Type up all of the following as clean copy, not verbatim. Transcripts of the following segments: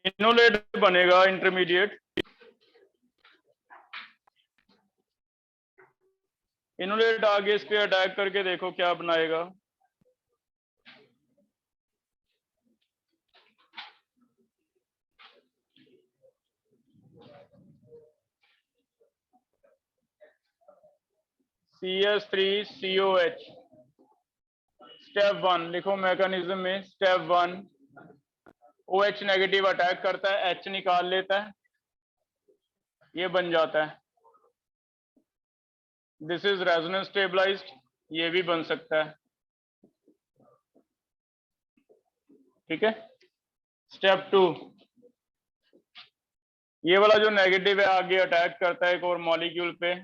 Enolate बनेगा intermediate. Enolate आगे इस पे अटैक करके देखो क्या बनाएगा। CH3COH। स्टेप 1 लिखो मैकेनिज्म में। स्टेप 1 OH नेगेटिव अटैक करता है, H निकाल लेता है, ये बन जाता है। दिस इज रेजोनेंस स्टेबलाइज्ड, ये भी बन सकता है। ठीक है। स्टेप 2 ये वाला जो नेगेटिव है आगे अटैक करता है एक और मॉलिक्यूल पे,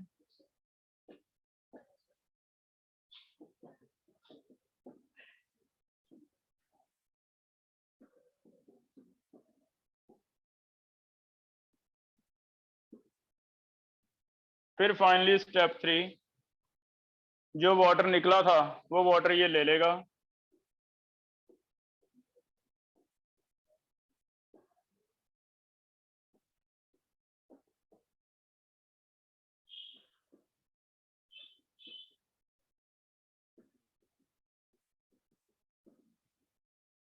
फिर फाइनली स्टेप 3 जो वाटर निकला था वो वाटर ये ले लेगा।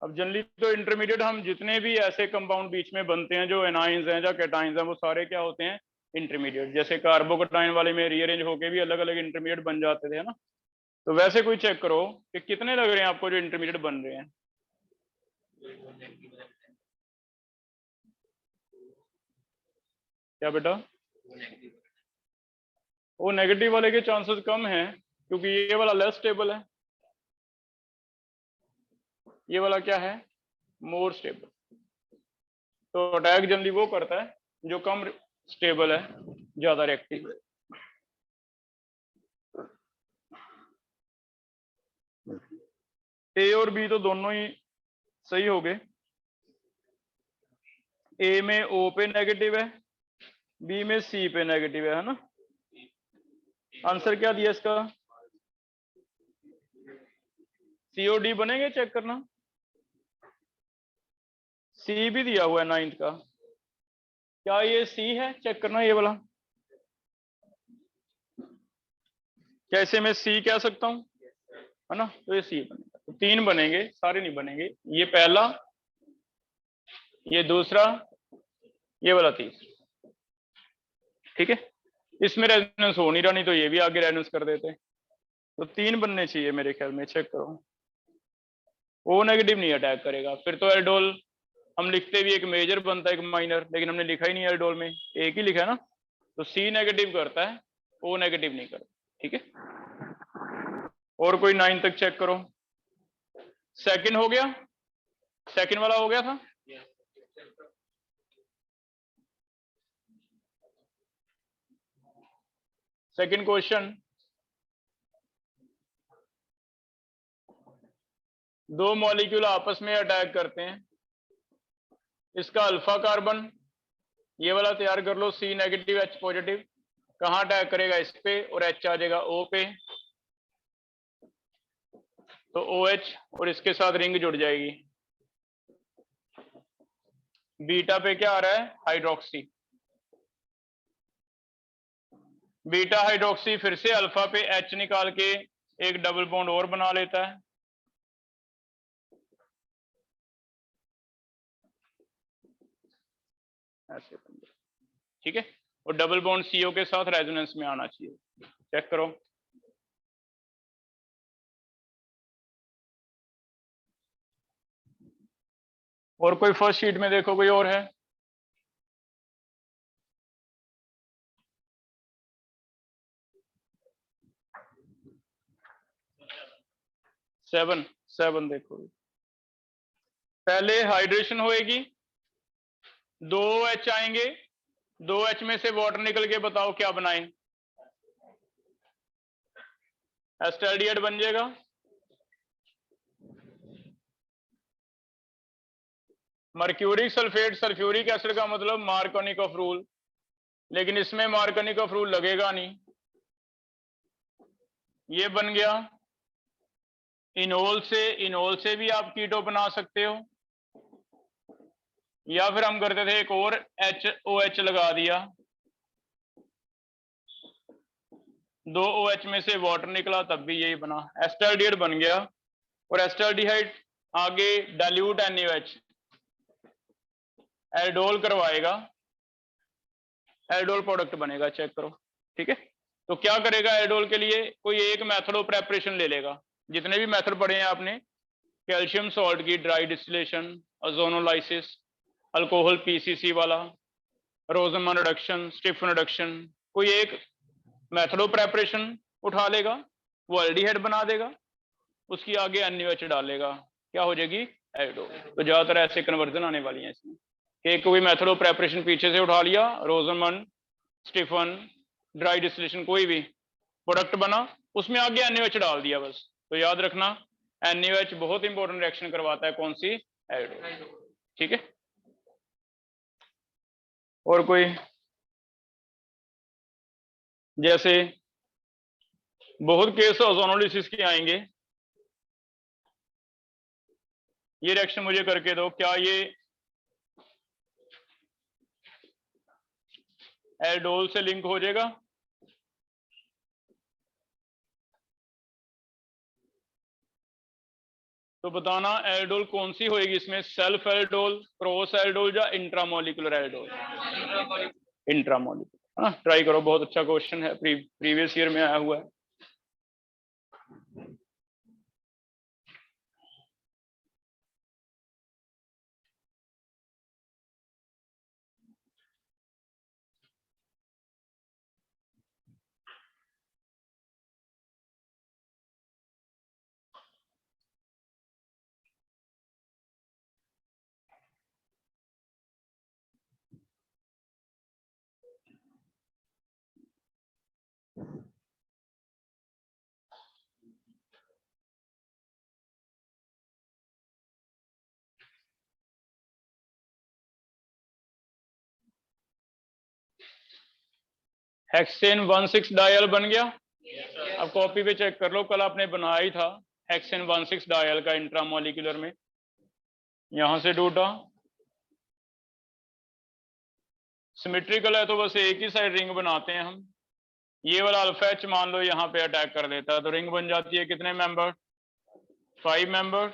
अब जनरली तो इंटरमीडिएट हम जितने भी ऐसे कंपाउंड बीच में बनते हैं जो एनाइंस हैं या कैटाइंस हैं वो सारे क्या होते हैं इंटरमीडिएट। जैसे कार्बोकटाइन वाले में रीअरेंज होके भी अलग अलग इंटरमीडिएट बन जाते थे, है ना। तो वैसे कोई चेक करो कि कितने लग रहे हैं आपको जो इंटरमीडिएट बन रहे हैं। क्या बेटा? वो नेगेटिव वाले के चांसेस कम हैं क्योंकि ये वाला लेस स्टेबल है, ये वाला क्या है मोर स्टेबल। तो अटैक जनरली वो करता है जो कम स्टेबल है, ज्यादा रिएक्टिव है। ए और बी तो दोनों ही सही हो गए। ए में ओ पे नेगेटिव है, बी में सी पे नेगेटिव है ना। आंसर क्या दिया इसका? COD बनेंगे, चेक करना। सी भी दिया हुआ है 9th का, क्या ये सी है? चेक करना ये वाला। क्या इसे मैं सी कह सकता हूं, है ना। तो ये सी बनेगा। तो 3 बनेंगे, सारे नहीं बनेंगे। ये पहला, ये दूसरा, ये वाला तीसरा। ठीक है। इसमें रेजोनेंस हो नहीं रहा, नहीं तो ये भी आगे रेजोनेंस कर देते। तो 3 बनने चाहिए मेरे ख्याल में। चेक करो। ओ नेगेटिव नहीं अटैक करेगा, फिर तो एल्डोल हम लिखते भी एक मेजर बनता है एक माइनर, लेकिन हमने लिखा ही नहीं एल्डोल में, एक ही लिखा है ना। तो सी नेगेटिव करता है, ओ नेगेटिव नहीं करता। ठीक है। और कोई 9 तक चेक करो। सेकंड हो गया, सेकंड वाला हो गया था। सेकंड क्वेश्चन, 2 मॉलिक्यूल आपस में अटैक करते हैं। इसका अल्फा कार्बन ये वाला तैयार कर लो, सी नेगेटिव H पॉजिटिव, कहाँ अटैक करेगा? इस पे, और H आ जाएगा O पे। तो OH और इसके साथ रिंग जुड़ जाएगी। बीटा पे क्या आ रहा है? हाइड्रोक्सी। बीटा हाइड्रोक्सी फिर से अल्फा पे H निकाल के एक डबल बॉन्ड और बना लेता है। ऐसे। ठीक है। और डबल बॉन्ड CO के साथ रेजोनेंस में आना चाहिए। चेक करो। और कोई फर्स्ट शीट में देखो, कोई और है? 7 देखो। पहले हाइड्रेशन होएगी, 2 H आएंगे, 2 H में से वाटर निकल के बताओ क्या बनाए? एस्टैल्डिहाइड बन जाएगा। मर्क्यूरिक सल्फेट सल्फ्यूरिक एसिड का मतलब मार्कोनिक ऑफ रूल, लेकिन इसमें मार्कोनिक ऑफ रूल लगेगा नहीं। ये बन गया। इनोल से भी आप कीटो बना सकते हो। या फिर हम करते थे एक और HOH लगा दिया, 2 OH में से वाटर निकला तब भी यही बना, एस्टाल्डिहाइड बन गया। और एस्टाल्डिहाइड आगे डाइल्यूट NaOH एल्डोल करवाएगा, एल्डोल प्रोडक्ट बनेगा, चेक करो। ठीक है, तो क्या करेगा एल्डोल के लिए, कोई एक मेथड ऑफ प्रेपरेशन ले लेगा, जितने भी मेथड पढ़े हैं आपने, कैल्शियम सॉल्ट की dry distillation, ozonolysis, alcohol PCC वाला, रोजमन रिडक्शन, स्टिफन रिडक्शन, कोई एक मेथड ऑफ प्रेपरेशन उठा लेगा, वो एल्डिहाइड बना देगा, उसकी आगे NaOH डालेगा, क्या हो जाएगी, एल्डोल। तो ज्यादातर ऐसे कन्वर्जन आने वाली हैं इसमें, कि कोई मेथड ऑफ प्रेपरेशन पीछे से उठा लिया, रोजमन, स्टिफन, ड्राई डिस्टिलेशन, कोई भी प्रोडक्ट बना, उसमें आगे NaOH डाल दिया बस। तो याद रखना NaOH बहुत इंपॉर्टेंट रिएक्शन करवाता है, कौन सी, एल्डोल। ठीक है, और कोई, जैसे बहुत केस ओजोनोलिसिस के आएंगे, ये रिएक्शन मुझे करके दो, क्या ये एल्डोल से लिंक हो जाएगा, तो बताना एल्डोल कौन सी होएगी इसमें, सेल्फ एल्डोल, क्रॉस एल्डोल या इंट्रामोलिकुलर एल्डोल, इंट्रामोलिकुलर। ट्राई करो, बहुत अच्छा क्वेश्चन है, प्रीवियस ईयर में आया हुआ है। हेक्सेन 1,6 डायल बन गया, अब कॉपी पे चेक कर लो, कल आपने बनाया ही था हेक्सेन 1,6 डायल का इंट्रामोलिकुलर में, यहां से टूटा, सिमेट्रिकल है तो बस एक ही साइड रिंग बनाते हैं हम, ये वाला अल्फा H मान लो यहाँ पे अटैक कर देता है, तो रिंग बन जाती है कितने मेंबर, 5 मेंबर,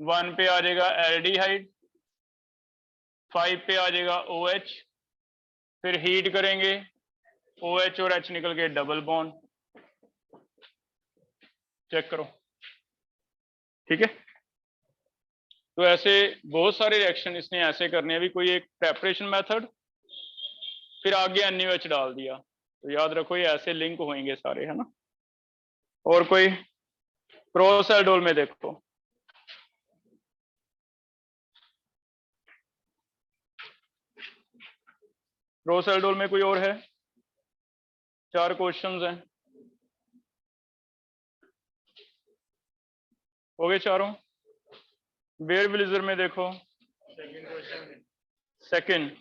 1 पे आ जाएगा एल्डिहाइड, 5 पे आ जाएगा OH, फिर हीट करेंगे, OH और H निकल के डबल बॉन्ड, चेक करो। ठीक है, तो ऐसे बहुत सारे रिएक्शन इसने ऐसे करने हैं, अभी कोई एक प्रेपरेशन मेथड, फिर आगे NaOH डाल दिया, तो याद रखो ये ऐसे लिंक होंगे सारे, है ना। और कोई क्रॉस एल्डोल में देखो, क्रॉस एल्डोल में कोई और है, 4 क्वेश्चंस हैं, हो गए चारों। बेयर ब्लिजर में देखो, सेकंड,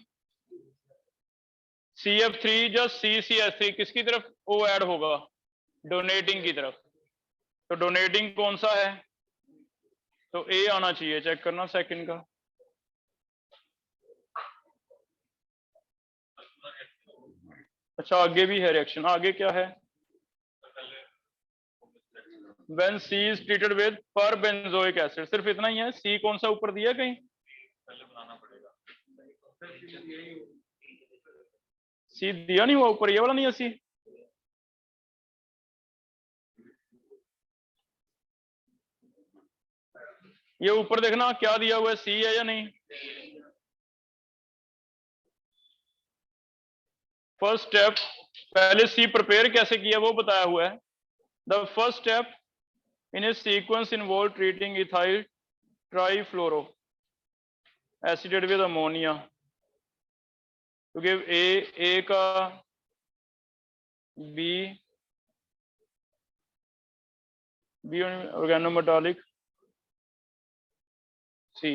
CF3 या CCS3 किसकी तरफ O ऐड होगा, डोनेटिंग की तरफ, तो डोनेटिंग कौन सा है, तो A आना चाहिए, चेक करना सेकंड का। अच्छा आगे भी है रिएक्शन, आगे क्या है, when C is treated with perbenzoic acid, सिर्फ इतना ही है, C कौन सा ऊपर दिया कहीं, C दिया नहीं हुआ ऊपर, ये वाला नहीं है C, ये ऊपर देखना क्या दिया हुआ है, C है या नहीं। फर्स्ट स्टेप, पहले C प्रिपेयर कैसे किया वो बताया हुआ है, the first step in A sequence involve treating ethyl trifluoro acetate with ammonia, to give A का B organometallic C,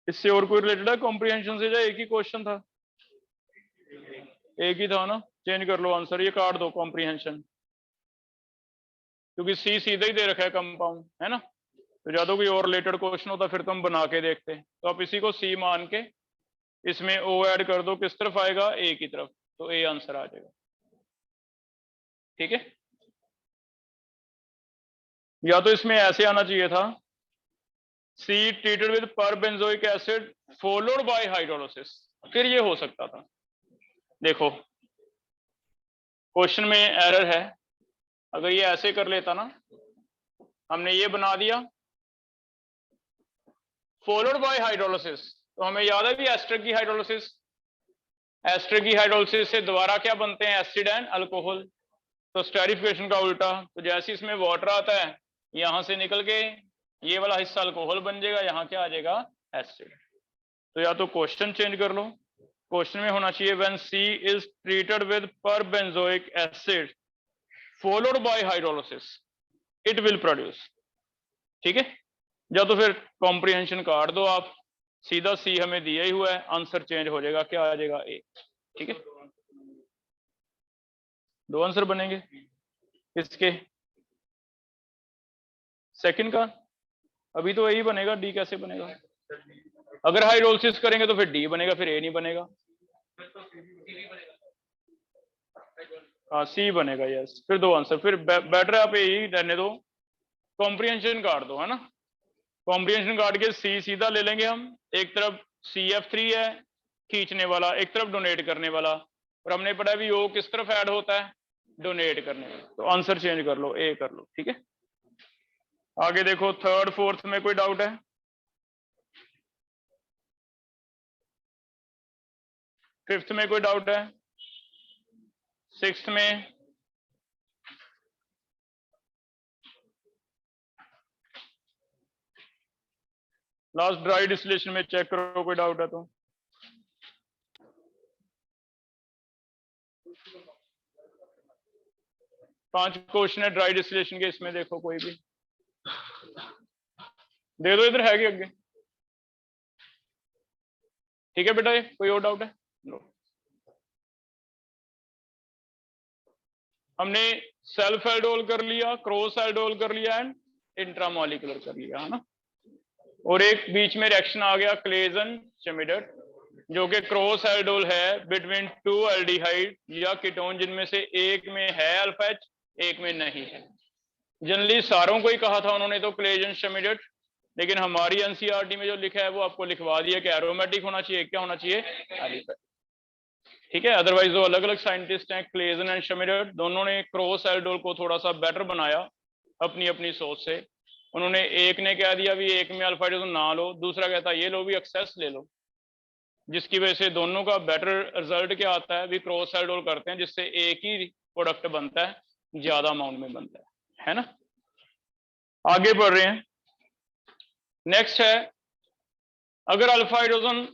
इससे और कोई रिलेटेड है कॉम्प्रिहेंशन से, या एक ही क्वेश्चन था, एक ही था ना, चेंज कर लो आंसर, ये काट दो कॉम्प्रीहेंशन, क्योंकि सी सीधा ही दे रखा है कंपाउंड, है ना। तो ज्यादा कोई और रिलेटेड क्वेश्चन होता फिर तो हम बना के देखते। तो आप इसी को सी मान के इसमें ओ ऐड कर दो, किस तरफ आएगा, ए की तरफ, तो ए आंसर आ जाएगा। ठीक है, या तो इसमें ऐसे आना चाहिए था, C treated with perbenzoic acid followed by hydrolysis, फिर ये हो सकता था। देखो क्वेश्चन में एरर है, अगर ये ऐसे कर लेता ना, हमने ये बना दिया फॉलोड बाय हाइड्रोलिसिस, तो हमें याद है भी एस्टर की हाइड्रोलिसिस, एस्टर की हाइड्रोलिसिस से दोबारा क्या बनते हैं, एसिड एंड अल्कोहल। तो स्टेरिफिकेशन का उल्टा, तो जैसे इसमें वाटर आता है यहां से निकल के ये वाला हिस्सा अल्कोहल बन जाएगा, यहाँ क्या आ जाएगा, एसिड। तो या तो क्वेश्चन चेंज कर लो, क्वेश्चन में होना चाहिए when C is treated with perbenzoic acid followed by hydrolysis it will produce. ठीक है, या तो फिर कॉम्प्रीहेंशन काट दो आप, सीधा सी हमें दिया ही हुआ है, आंसर चेंज हो जाएगा, क्या आ जाएगा, ए। ठीक है, दो आंसर बनेंगे इसके, सेकंड का अभी तो यही बनेगा, डी कैसे बनेगा, अगर हाइड्रोलिसिस करेंगे तो फिर डी बनेगा, फिर ए नहीं बनेगा। हाँ सी बनेगा, यस, फिर दो आंसर, फिर बेटर आप यही रहने दो, कॉम्प्रीहेंशन काट दो, है ना। कॉम्प्रीहेंशन काट के सी सीधा ले लेंगे हम, एक तरफ CF3 है खींचने वाला, एक तरफ डोनेट करने वाला, और हमने पढ़ा भी ओ किस तरफ ऐड होता है, डोनेट करने में, तो आंसर चेंज कर लो, ए कर लो। ठीक है, आगे देखो थर्ड फोर्थ में कोई डाउट है, फिफ्थ में कोई डाउट है, सिक्स्थ में, लास्ट ड्राई डिस्टिलेशन में चेक करो कोई डाउट है तो। पांच क्वेश्चन है ड्राई डिस्टिलेशन के, इसमें देखो कोई भी दे दो, इधर है कि आगे। ठीक है बेटा, ये कोई और डाउट है, लो। हमने सेल्फ एल्डोल कर लिया, क्रॉस एल्डोल कर लिया एंड इंट्रामॉलिक्यूलर कर लिया, है ना। और एक बीच में रिएक्शन आ गया क्लेजन शेमिडट, जो कि क्रॉस एल्डोल है बिटवीन टू एल्डिहाइड या कीटोन, जिनमें से एक में है अल्फा एच, एक में नहीं है। जनरली सारों को ही कहा था उन्होंने तो क्लेजन शेमिडट, लेकिन हमारी एनसीईआरटी में जो लिखा है वो आपको लिखवा दिया कि एरोमेटिक होना चाहिए, क्या होना चाहिए, एलिफेट। ठीक है, अदरवाइज दो अलग अलग साइंटिस्ट हैं, क्लेजन एंड शेमिडट, दोनों ने क्रॉस एल्डोल को थोड़ा सा बेटर बनाया अपनी अपनी सोच से। उन्होंने एक ने कह दिया भी एक में अल्फा हाइड्रोजन ना लो, दूसरा कहता ये लो भी एक्सेस ले लो, जिसकी वजह से दोनों का बेटर रिजल्ट क्या आता है, भी क्रॉस एल्डोल करते हैं जिससे एक ही प्रोडक्ट बनता है, ज्यादा अमाउंट में बनता है ना। आगे बढ़ रहे हैं, नेक्स्ट है अगर अल्फा हाइड्रोजन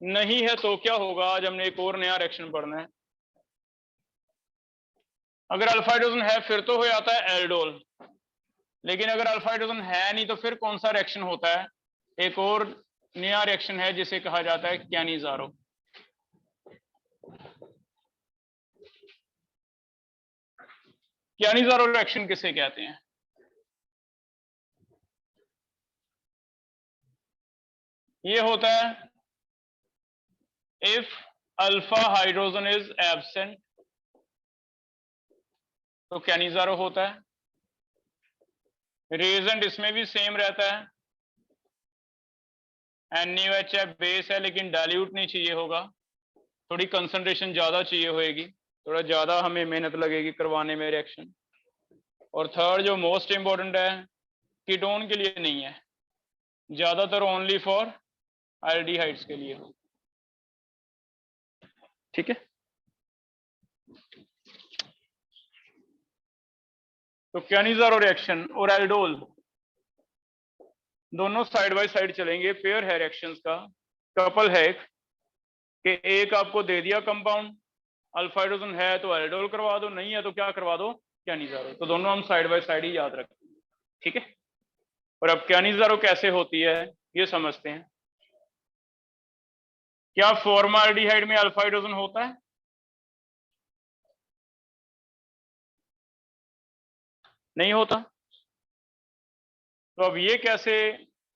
नहीं है तो क्या होगा। आज हमने एक और नया रिएक्शन पढ़ना है। अगर अल्फा हाइड्रोजन है फिर तो हो जाता है एल्डोल, लेकिन अगर अल्फा हाइड्रोजन है नहीं तो फिर कौन सा रिएक्शन होता है, एक और नया रिएक्शन है जिसे कहा जाता है कैनिजारो। कैनिजारो रिएक्शन किसे कहते हैं, ये होता है if alpha hydrogen is absent तो कैनिजारो होता है। रिएजेंट इसमें भी सेम रहता है, NaOH बेस है लेकिन डाइल्यूट नहीं चाहिए होगा, थोड़ी कंसंट्रेशन ज्यादा चाहिए होगी, थोड़ा ज्यादा हमें मेहनत लगेगी करवाने में रिएक्शन। और थर्ड जो मोस्ट इंपॉर्टेंट है, कीटोन के लिए नहीं है, ज्यादातर ओनली फॉर एल्डिहाइड्स के लिए। ठीक है, तो कैनिजारो रिएक्शन और एल्डोल दोनों साइड बाय साइड चलेंगे, पेयर है रिएक्शंस का, कपल है कि एक आपको दे दिया कंपाउंड, अल्फा हाइड्रोजन है तो एल्डोल करवा दो, नहीं है तो क्या करवा दो, कैनिजारो। तो दोनों हम साइड बाय साइड ही याद रखेंगे। ठीक है, और अब कैनिजारो कैसे होती है ये समझते हैं। क्या फॉर्माल्डिहाइड में अल्फा हाइड्रोजन होता है, नहीं होता। तो अब ये कैसे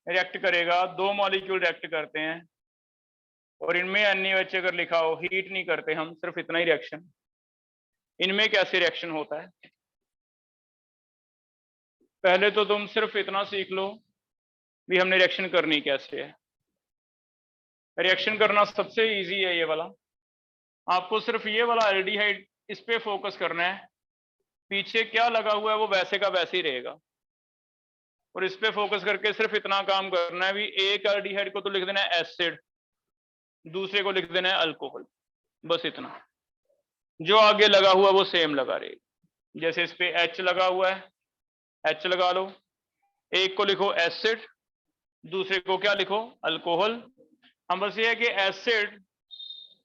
रिएक्ट करेगा? दो मॉलिक्यूल रिएक्ट करते हैं और इनमें NaOH अगर लिखा हो, हीट नहीं करते हम, सिर्फ इतना ही रिएक्शन, इनमें कैसे रिएक्शन होता है? पहले तो तुम सिर्फ इतना सीख लो भी हमने रिएक्शन करनी कैसे है। रिएक्शन करना सबसे इजी है ये वाला। आपको सिर्फ ये वाला एल्डिहाइड इस पे फोकस करना है, पीछे क्या लगा हुआ है वो वैसे का वैसे ही रहेगा, और इस पे फोकस करके सिर्फ इतना काम करना है भी एक एल्डिहाइड को तो लिख देना है एसिड, दूसरे को लिख देना है अल्कोहल, बस इतना। जो आगे लगा हुआ वो सेम लगा रहेगा। जैसे इस पे H लगा हुआ है, H लगा लो, एक को लिखो एसिड, दूसरे को क्या लिखो? अल्कोहल। हम बस ये है कि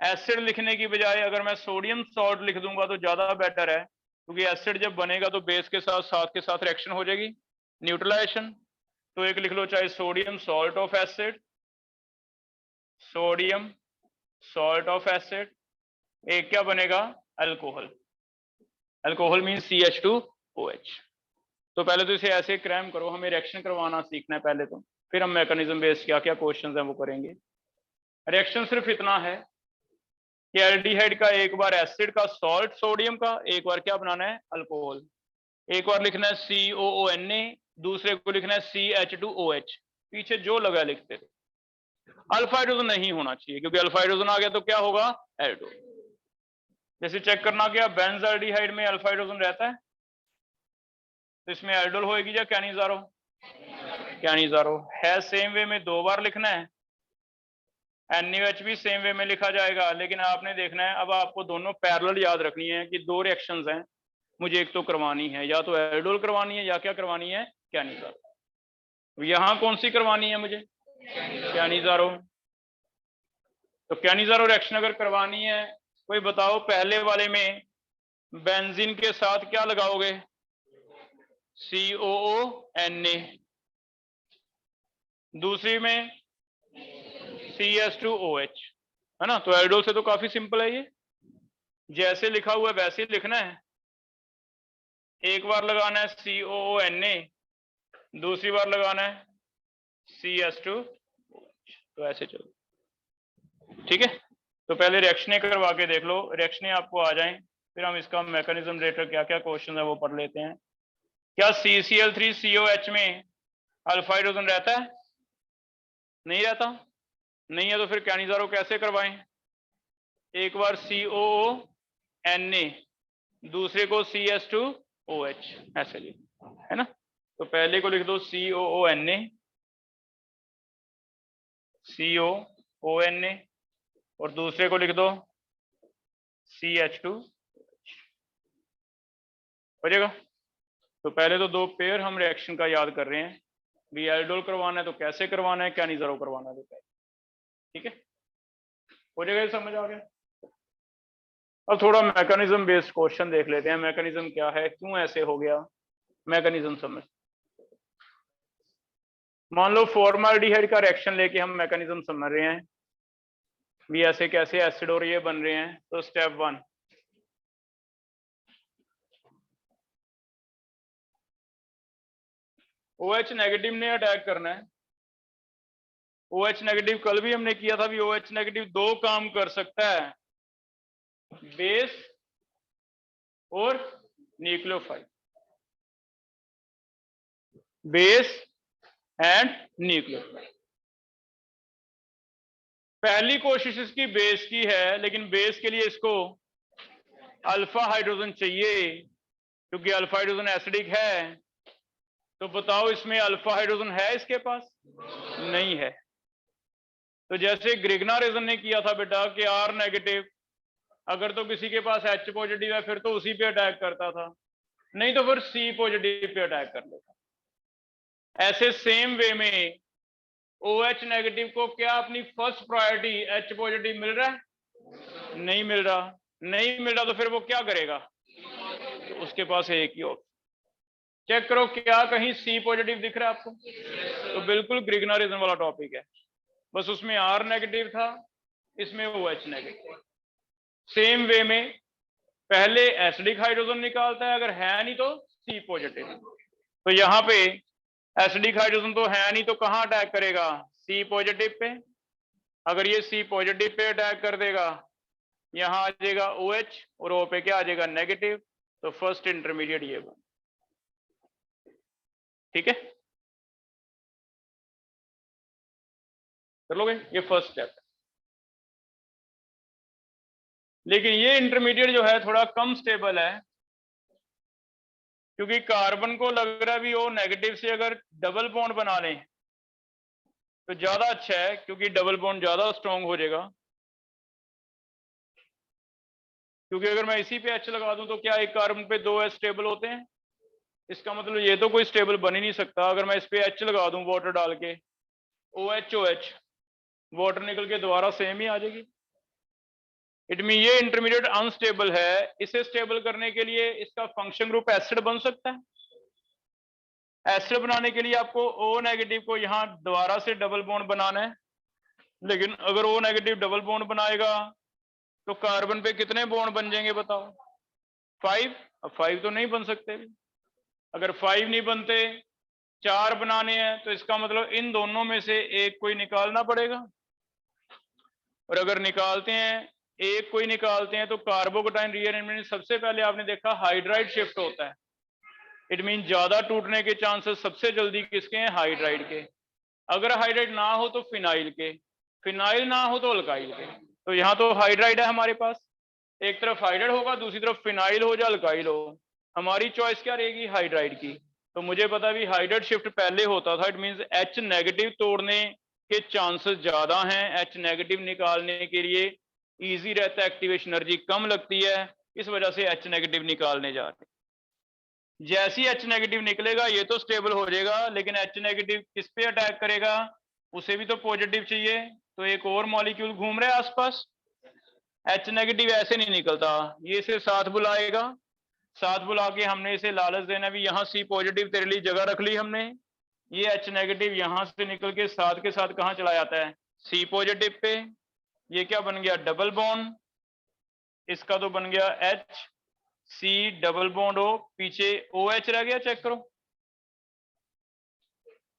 एसिड लिखने की बजाय अगर मैं सोडियम सॉल्ट लिख दूंगा तो ज्यादा बेटर है, क्योंकि एसिड जब बनेगा तो बेस के साथ रिएक्शन हो जाएगी, न्यूट्रलाइजेशन। तो एक लिख लो चाहे sodium salt of acid, sodium salt of acid, एक क्या बनेगा? अल्कोहल। Alcohol mean CH2OH। तो पहले तो इसे ऐसे क्रैम करो, हमें रिएक्शन करवाना सीखना है पहले तो, फिर हम मैकेनिज्म बेस्ड क्या क्या क्वेश्चंस हैं वो करेंगे। रिएक्शन सिर्फ इतना है कि एल्डिहाइड का एक बार एसिड का सॉल्ट सोडियम का, एक बार क्या बनाना है? अल्कोहल। एक बार लिखना है COONA, दूसरे को लिखना है CH2OH, पीछे जो लगा लिखते थे। अल्फा हाइड्रोजन नहीं होना चाहिए, क्योंकि अल्फा हाइड्रोजन आ गया तो क्या होगा? एल्डो। जैसे चेक करना क्या बेंजाल्डिहाइड में अल्फा हाइड्रोजन रहता है, तो इसमें एल्डोल होएगी या कैनिजारो? कैनिजारो है। सेम वे में दो बार लिखना है, NaOH भी सेम वे में लिखा जाएगा, लेकिन आपने देखना है अब आपको दोनों पैरेलल याद रखनी है कि दो रिएक्शंस हैं, मुझे एक तो करवानी है, या तो एल्डोल करवानी है या क्या करवानी है? कैनिजारो। यहां कौन सी करवानी है मुझे? कैनिजारो। तो कैनिजारो रिएक्शन अगर करवानी है, कोई बताओ पहले वाले में बेंजीन के साथ क्या लगाओगे? COONA, दूसरी में CH2OH, है ना? तो एल्डोल से तो काफी सिंपल है ये, जैसे लिखा हुआ है वैसे ही लिखना है। एक बार लगाना है COONA, दूसरी बार लगाना है CH2OH, तो ऐसे चलो, ठीक है? तो पहले रिएक्शनें करवा के देख लो, रिएक्शनें आपको आ जाएं, फिर हम इसका मैकेनिज्म रिलेटेड क्या क्या क्वेश्चन है वो पढ़ लेते हैं। क्या CCl3COH में अल्फा हाइड्रोजन रहता है? नहीं रहता। नहीं है तो फिर कैनिजारो कैसे करवाएं? एक बार COONA, दूसरे को CH2OH, ऐसे लिख, है ना? तो पहले को लिख दो COONA, COONA, और दूसरे को लिख दो CH2, हो जाएगा। तो पहले तो दो पेयर हम रिएक्शन का याद कर रहे हैं, भी एल्डोल करवाना है तो कैसे करवाना है, कैनिजारो करवाना है तो कैसे, ठीक है? हो जाएगा, समझ आ गया? अब थोड़ा मैकेनिज्म बेस्ड क्वेश्चन देख लेते हैं, मैकेनिज्म क्या है, क्यों ऐसे हो गया, मैकेनिज्म समझ। मान लो फॉर्माल्डिहाइड का रिएक्शन लेके हम मैकेनिज्म समझ रहे हैं भी ऐसे कैसे एसिड और ये बन रहे हैं। तो स्टेप 1, OH नेगेटिव ने अटैक करना है। OH नेगेटिव कल भी हमने किया था भी OH नेगेटिव दो काम कर सकता है, बेस और न्यूक्लियोफाइल, बेस एंड न्यूक्लियोफाइल। पहली कोशिश इसकी बेस की है, लेकिन बेस के लिए इसको अल्फा हाइड्रोजन चाहिए, क्योंकि अल्फा हाइड्रोजन एसिडिक है। तो बताओ इसमें अल्फा हाइड्रोजन है इसके पास? नहीं है। तो जैसे ग्रिग्नारिसन ने किया था बेटा कि R नेगेटिव, अगर तो किसी के पास H पॉजिटिव है फिर तो उसी पे अटैक करता था, नहीं तो फिर C पॉजिटिव पे अटैक कर लेता। ऐसे सेम वे में OH नेगेटिव को क्या अपनी फर्स्ट प्रायोरिटी H पॉजिटिव मिल रहा है? नहीं मिल रहा। नहीं मिल रहा तो फिर वो क्या करेगा? तो उसके पास एक ही ऑप्शन, चेक करो क्या कहीं C पॉजिटिव दिख रहा है आपको? तो बिल्कुल ग्रिग्नारिसन वाला टॉपिक है, बस उसमें R नेगेटिव था, इसमें OH नेगेटिव। सेम वे में पहले एसिडिक हाइड्रोजन निकालता है, अगर है नहीं तो सी पॉजिटिव। तो यहाँ पे एसिडिक हाइड्रोजन तो है नहीं, तो कहाँ अटैक करेगा? सी पॉजिटिव पे। अगर ये सी पॉजिटिव पे अटैक कर देगा, यहाँ आ जाएगा OH और O पे क्या आ जाएगा? नेगेटिव। तो फर्स्ट इंटरमीडिएट ये बन, ठीक है, कर लोगे? ये फर्स्ट स्टेप है। लेकिन ये इंटरमीडिएट जो है थोड़ा कम स्टेबल है, क्योंकि कार्बन को लग रहा है भी O नेगेटिव से अगर डबल बॉन्ड बना लें तो ज्यादा अच्छा है, क्योंकि डबल बॉन्ड ज्यादा स्ट्रॉन्ग हो जाएगा। क्योंकि अगर मैं इसी पे H लगा दूं तो क्या एक कार्बन पे 2 H स्टेबल होते हैं? इसका मतलब ये तो कोई स्टेबल बन ही नहीं सकता। अगर मैं इस पे H लगा दूं वाटर डाल के, OH OH, वाटर निकल के दोबारा सेम ही आ जाएगी। इट मीन ये इंटरमीडिएट अनस्टेबल है। इसे स्टेबल करने के लिए इसका फंक्शन ग्रुप एसिड बन सकता है। एसिड बनाने के लिए आपको O नेगेटिव को यहाँ दोबारा से डबल बॉन्ड बनाना है। लेकिन अगर O नेगेटिव डबल बॉन्ड बनाएगा तो कार्बन पे कितने बॉन्ड बन जाएंगे बताओ? 5। अब 5 तो नहीं बन सकते। अगर 5 नहीं बनते, 4 बनाने हैं, तो इसका मतलब इन दोनों में से एक कोई निकालना पड़ेगा। और अगर निकालते हैं, एक कोई निकालते हैं, तो कार्बोकेटाइन रीअरेंजमेंट सबसे पहले आपने देखा हाइड्राइड शिफ्ट होता है। इट मीन ज्यादा टूटने के चांसेस सबसे जल्दी किसके हैं? हाइड्राइड के। अगर हाइड्राइड ना हो तो फिनाइल के, फिनाइल ना हो तो अल्काइल के। तो यहाँ तो हाइड्राइड है हमारे पास, एक तरफ हाइड्राइड होगा, दूसरी तरफ फिनाइल हो या अल्काइल हो। हमारी चॉइस क्या रहेगी? हाइड्राइड की। तो मुझे पता भी हाइड्राइड शिफ्ट पहले होता था। इट मींस H नेगेटिव तोड़ने के चांसेस ज्यादा हैं। H नेगेटिव निकालने के लिए इजी रहता है, एक्टिवेशन एनर्जी कम लगती है, इस वजह से H नेगेटिव निकालने जा रहे हैं। जैसी H नेगेटिव निकलेगा ये तो स्टेबल हो जाएगा, लेकिन H नेगेटिव किस पे अटैक करेगा? उसे भी तो पॉजिटिव चाहिए। तो एक और मॉलिक्यूल घूम रहा है आसपास। H नेगेटिव ऐसे नहीं निकलता, ये इसे साथ बुलाएगा। साथ बुला के हमने इसे लालच देना भी, यहाँ सी पॉजिटिव तेरे लिए जगह रख ली हमने। ये H नेगेटिव यहाँ से निकल के साथ कहाँ चला जाता है? सी पॉजिटिव पे। ये क्या बन गया? Double bond. इसका तो बन गया H C double bond O, पीछे OH रह गया, चेक करो।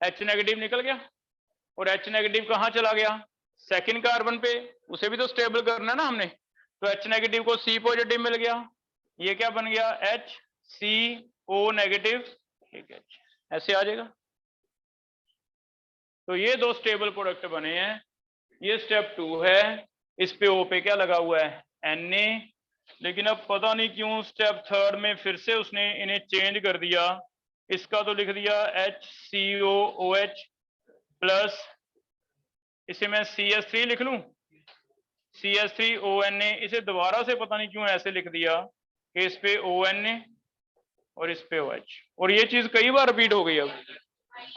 H नेगेटिव निकल गया और H नेगेटिव कहाँ चला गया? सेकंड कार्बन पे। उसे भी तो स्टेबल करना है ना हमने। तो H नेगेटिव को C पॉजिटिव मिल गया। ये क्या बन गया? HCO नेगेटिव, ठीक है, ऐसे आ जाएगा। तो ये दो स्टेबल प्रोडक्ट बने हैं। ये स्टेप 2 है। इस पे O पे क्या लगा हुआ है? Na। लेकिन अब पता नहीं क्यों स्टेप 3 में फिर से उसने इन्हें चेंज कर दिया। इसका तो लिख दिया HCOOH प्लस, इसे मैं CS3 लिख लूं, CS3ONA। इसे दोबारा से पता नहीं क्यों ऐसे लिख दिया कि इस पे ONA और इस पे OH, और ये चीज कई बार रिपीट हो गई। अब